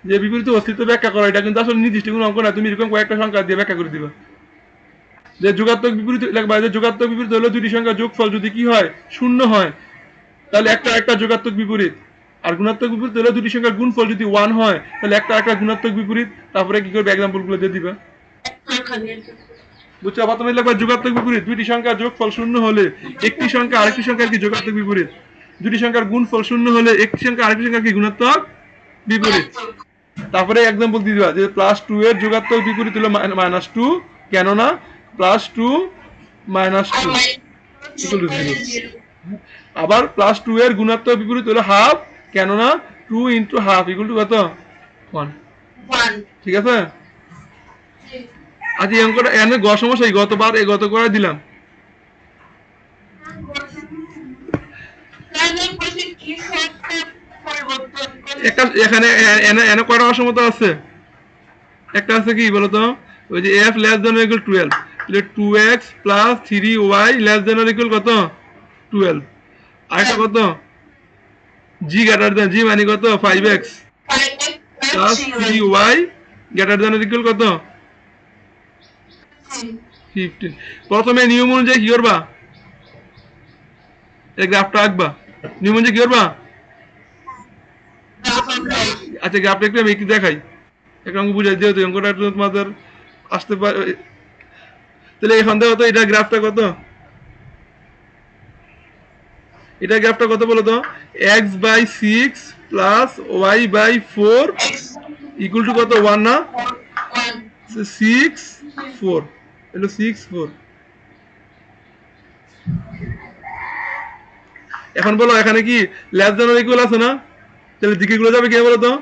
যে বিপরীত অস্তিত্ব ব্যাখ্যা করা, এটা কিন্তু আসলে নির্দিষ্ট কোনো অঙ্ক না, তুমি এরকম কয়েকটা সংখ্যা দিয়ে ব্যাখ্যা করে দিবা। যে যোগাত্মক বিপরীত লাগবা, যে যোগাত্মক বিপরীত হলো দুটি সংখ্যার যোগফল যদি কি হয়, শূন্য হয়, তাহলে একটা যোগাত্মক বিপরীত। আর গুণাত্মক বিপরীত হলে দুটি সংখ্যার গুণফল যদি 1 হয়, তাহলে একটা গুণাত্মক বিপরীত। তারপরে কি করবে, এক্সাম্পল গুলো দিয়ে দিবা। বুঝছো? আবার তুমি লিখবা যোগাত্মক বিপরীত, দুটি সংখ্যার যোগফল শূন্য হলে একটি সংখ্যা আরেকটি সংখ্যার কি যোগাত্মক বিপরীত। দুটি সংখ্যার গুণফল শূন্য হলে একটি সংখ্যা আরেকটি সংখ্যার কি গুণাত্মক বিপরীত। তারপরে এক্সাম্পল দিয়ে দিবা যে +2 এর যোগাত্মক বিপরীত হলো -2, কেননা +2 -2 ইকুয়াল টু 0। আবার +2 এর গুণাত্মক বিপরীত হলো হাফ, কেননা 2 ইন্টু হাফ ইকুয়াল টু কত, 1। ঠিক আছে? আজ এই অঙ্কটা এনে গ সমস্যা গতবার গত করে দিলাম। একটা এখানে এনে এনে কয়টা অসমতা আছে? একটা আছে কি বলতো, ওই যে f লেস দ্যান ইকুয়াল 12, তাহলে 2x plus 3y less than equal কত, 12। আরেকটা কত, g গ্রেটার দ্যান, g মানে কত, 5x plus 3y greater than equal কত, 15। প্রথমে নিয়ম অনুযায়ী কি করবা, এই গ্রাফটা আঁকবা। নিয়ম অনুযায়ী কি করবা? আচ্ছা, গ্রাফটা একটু আমি একটু দেখাই, একটা অঙ্ক বুঝাই, যেহেতু অঙ্কটা একটু তোমাদের আসতে পারে। তাহলে এখান থেকে কত, এটা গ্রাফটা কত, এটা গ্রাফটা কত বলো তো, x/6 plus y/4 equal to কত, 1 না, 6 4, হলো 6 4। এখন বলো এখানে কি লেস দ্যান অর ইকুয়াল আছে না, তাহলে দিকেগুলো যাবে কি বলো তো,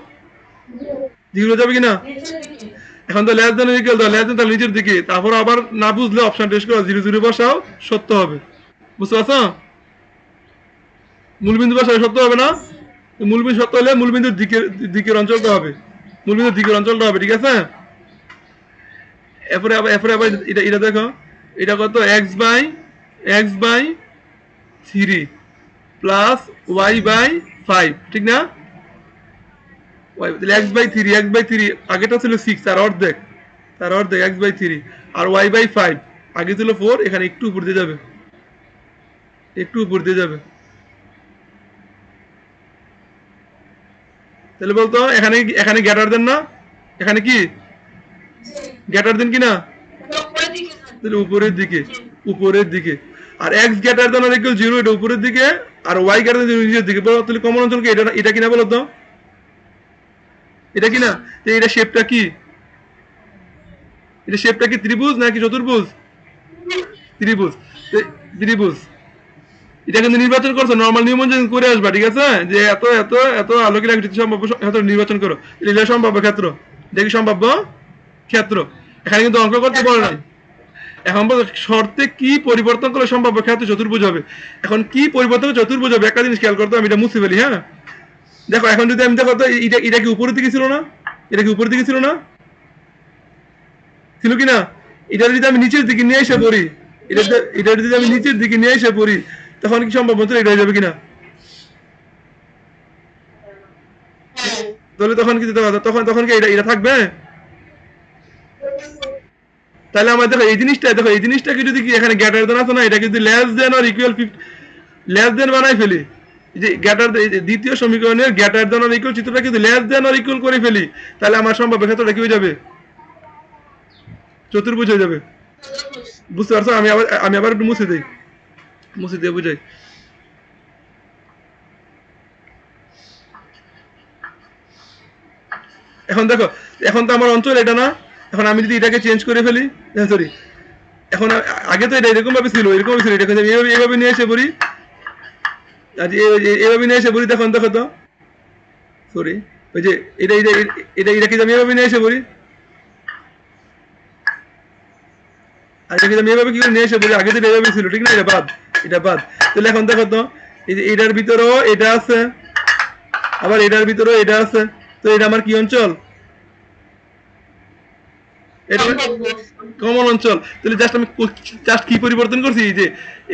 দিকেগুলো যাবে কিনা। এখন তো লেস দ্যান ইকুয়াল দাও, লেস দ্যান তাহলে নিচের দিকে, তারপর আবার না বুঝলে অপশন টেস্ট করো, 0 0 বসাও, সত্য হবে। বুঝতে পারছো? মূলবিন্দু বসাও, সত্য হবে না। মূলবিন্দু সত্য হলে মূলবিন্দুর দিকের অঞ্চলটা হবে, মূলবিন্দুর দিকের অঞ্চলটা হবে। ঠিক আছে? এরপরে আবার এটা দেখো, এটা কত, x/3 প্লাস y/5, ঠিক না। তাহলে x/3 আগেটা ছিল 6, তার অর্ধেক x/3, আর y/5 আগে ছিল 4, এখানে একটু উপর দিয়ে যাবে, একটু উপর দিয়ে যাবে। তাহলে বলতো এখানে এখানে গ্রেটার দেন না, এখানে কি গ্রেটার দেন কি না, তাহলে উপরের দিকে। আর এক্স গ্রেটার দেন আর ইকুয়াল 0, এটা উপরের দিকে, আর ওয়াই গ্রেটার দেন নিচের দিকে। বলো তাহলে কমন অঞ্চল কি, এটা কিনা বলো তো, এটা কিনা। এটা শেপটা কি, এটা শেপটা কি ত্রিভুজ নাকি চতুর্ভুজ? ত্রিভুজ। ত্রিভুজ। এটা কিন্তু নির্বাচন করছো, নরমাল নিয়ম অনুযায়ী করে আসবা। ঠিক আছে? যে এত এত এত আলোকের আকৃতি সম্ভাব্য ক্ষেত্র নির্বাচন করো, এটা সম্ভাব্য ক্ষেত্র, এটা কি সম্ভাব্য ক্ষেত্র। এখানে কিন্তু অঙ্ক করতে বলে নাই। এখন বল শর্তে কি পরিবর্তন করলে সম্ভাব্য ক্ষেত্র চতুর্ভুজ হবে। এখন কি পরিবর্তন করলে চতুর্ভুজ হবে, একটা জিনিস খেয়াল করতে, আমি এটা মুছে ফেলি। হ্যাঁ, দেখো এখন যদি আমি দেখো তো, এটা কি উপরের দিকে ছিল না, এটা কি উপরের দিকে ছিল না, ছিল কি না। এটা যদি আমি নিচের দিকে নিয়ে এসে পড়ি, এটা যদি আমি নিচের দিকে নিয়ে এসে পড়ি, তখন কি সম্ভব হচ্ছে এটা হয়ে যাবে কিনা। তাহলে তখন কি তখন তখন কি এটা থাকবে। তাহলে আমার দেখো এই জিনিসটাকে যদি কি এখানে গ্রেটার দেন আছে না, এটা যদি লেস দেন আর ইকুয়াল লেস দেন বানাই ফেলি, যে গ্রেটার, দ্বিতীয় সমীকরণের গ্রেটার দেন আর ইকুয়াল চিত্রটা যদি লেস দেন আর ইকুয়াল করে ফেলি, তাহলে আমার সম্ভাব্য ক্ষেত্রটা কি হয়ে যাবে, চতুর্ভুজ হয়ে যাবে। বুঝতে পারছো? আমি আবার একটু মুছে দিয়ে বুঝাই। এখন দেখো, এখন তো আমার অঞ্চল এটা না, এখন আমি যদি এটাকে চেঞ্জ করে ফেলি, সরি, এখন আগে তো এটা এরকম ভাবে ছিল, এটাকে এইভাবে নিয়ে এসে পড়ি, আর এইভাবে নিয়ে এসে পড়ি, দেখো তো, সরি, ওই যে এটাকে আমি এভাবে নিয়ে এসে পড়ি, আর এটাকে আমি এভাবে কি করে নিয়ে এসে পড়ি, আগে তো এভাবে ছিল, ঠিক না? এটা বাদ, তাহলে এখন দেখো তো, এই যে এটার ভিতরেও এটা আছে, আবার এটার ভিতরেও এটা আছে, তো এটা আমার কি অঞ্চল? এটা কমন অঞ্চল। তাহলে জাস্ট আমি কি পরিবর্তন করছি, যে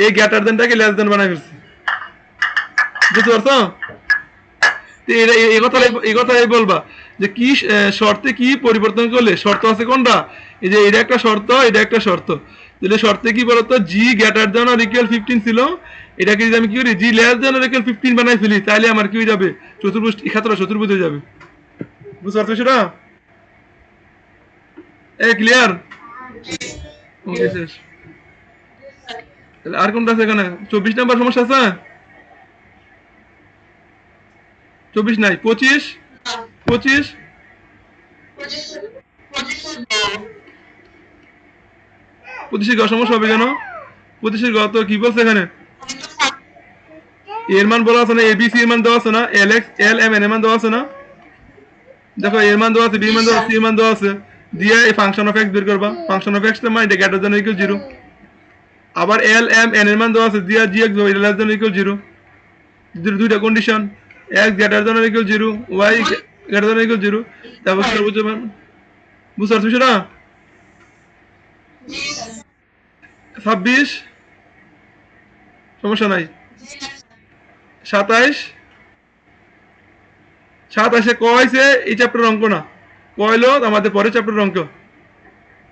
এই গ্রেটার দেনটাকে লেস দেন বানাই ফেলছি, বুঝতে পারছো? এই কথাই বলবা যে কি শর্তে কি পরিবর্তন করলে, শর্ত আছে কোনটা, এই যে এটা একটা শর্ত, এটা একটা শর্ত, তাহলে শর্তে কি বলতো, জি গ্রেটার দেন আর ইকুয়াল 15 ছিল, এটাকে যদি আমি কি করি জি লেস দেন আর ইকুয়াল 15 বানাই ফেলি, তাহলে আমার কি হয়ে যাবে, চতুর্ভুজ, এক্ষেত্রে চতুর্ভুজ হয়ে যাবে। বুঝতে পারছো সেটা? ক্লিয়ার? ওকে, শেষ। তাহলে আর কোনটা আছে এখানে? 24 নাম্বার সমস্যা আছে? 24 নাই, 25 25 25 গ সমস্যা হবে কেন? 25 গ তো কি বলছে এখানে, এর মান বলা আছে না, এবিসি এর মান দেওয়া আছে না, L X L M N এর মান দেওয়া আছে না, দেখো এর মান দেওয়া আছে, বি মান দেওয়া আছে, সি মান দেওয়া আছে, দিয়ে এই ফাংশন অফ এক্স বের করবা, ফাংশন অফ এক্স এর মান এটা গ্রেটার দ্যান ইকুয়াল 0, আবার এল এম এন এর মান দেওয়া আছে, দিয়া জি X Y less than equal 0, দুইটা condition, X greater than equal 0, Y greater than equal 0, তারপর সর্বোচ্চ মান। বুঝতে পারছো সেটা? 26 সমস্যা নাই, 27 27 ক হয়েছে এই চ্যাপ্টার অঙ্ক না, ক হইলো আমাদের পরের চ্যাপ্টার অঙ্ক,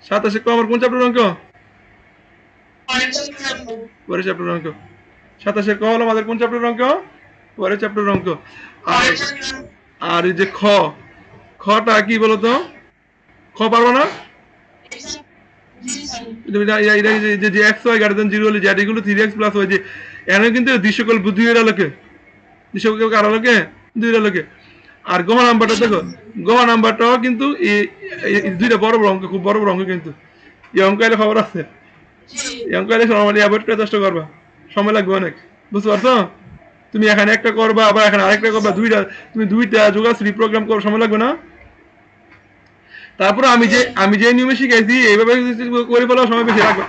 27 ক আমার কোন চ্যাপ্টার অঙ্ক, পরের চ্যাপ্টার অঙ্ক, 27 ক হলো আমাদের কোন চ্যাপ্টার অঙ্ক, পরের চ্যাপ্টার অঙ্ক। আর আর এই যে খটা কি বলতো, খ পারবো না, যে এক্স ওয়াই গ্রেটার দ্যান 0 হলে z equal to 3x plus y, যে এখানে কিন্তু দৃশ্যকল বুদ্ধি এর আলোকে, দৃশ্যকল কার আলোকে, দুই আলোকে। আর গহ নাম্বারটা দেখো, গহ নাম্বারটাও কিন্তু এই দুইটা বড় বড় অঙ্ক, খুব বড় বড় অঙ্ক, কিন্তু এই অঙ্ক এলে খবর আছে, এই অঙ্ক এলে নর্মালি অ্যাভয়েড করার চেষ্টা করবা, সময় লাগবে অনেক। বুঝতে পারছো? তুমি এখানে একটা করবা, আবার এখানে আরেকটা করবা, তুমি দুইটা যোগাশ্রী প্রোগ্রাম করো, সময় লাগবে না? তারপরে আমি যে নিয়মে শিখাইছি এইভাবে করে ফেলার সময় বেশি লাগবে।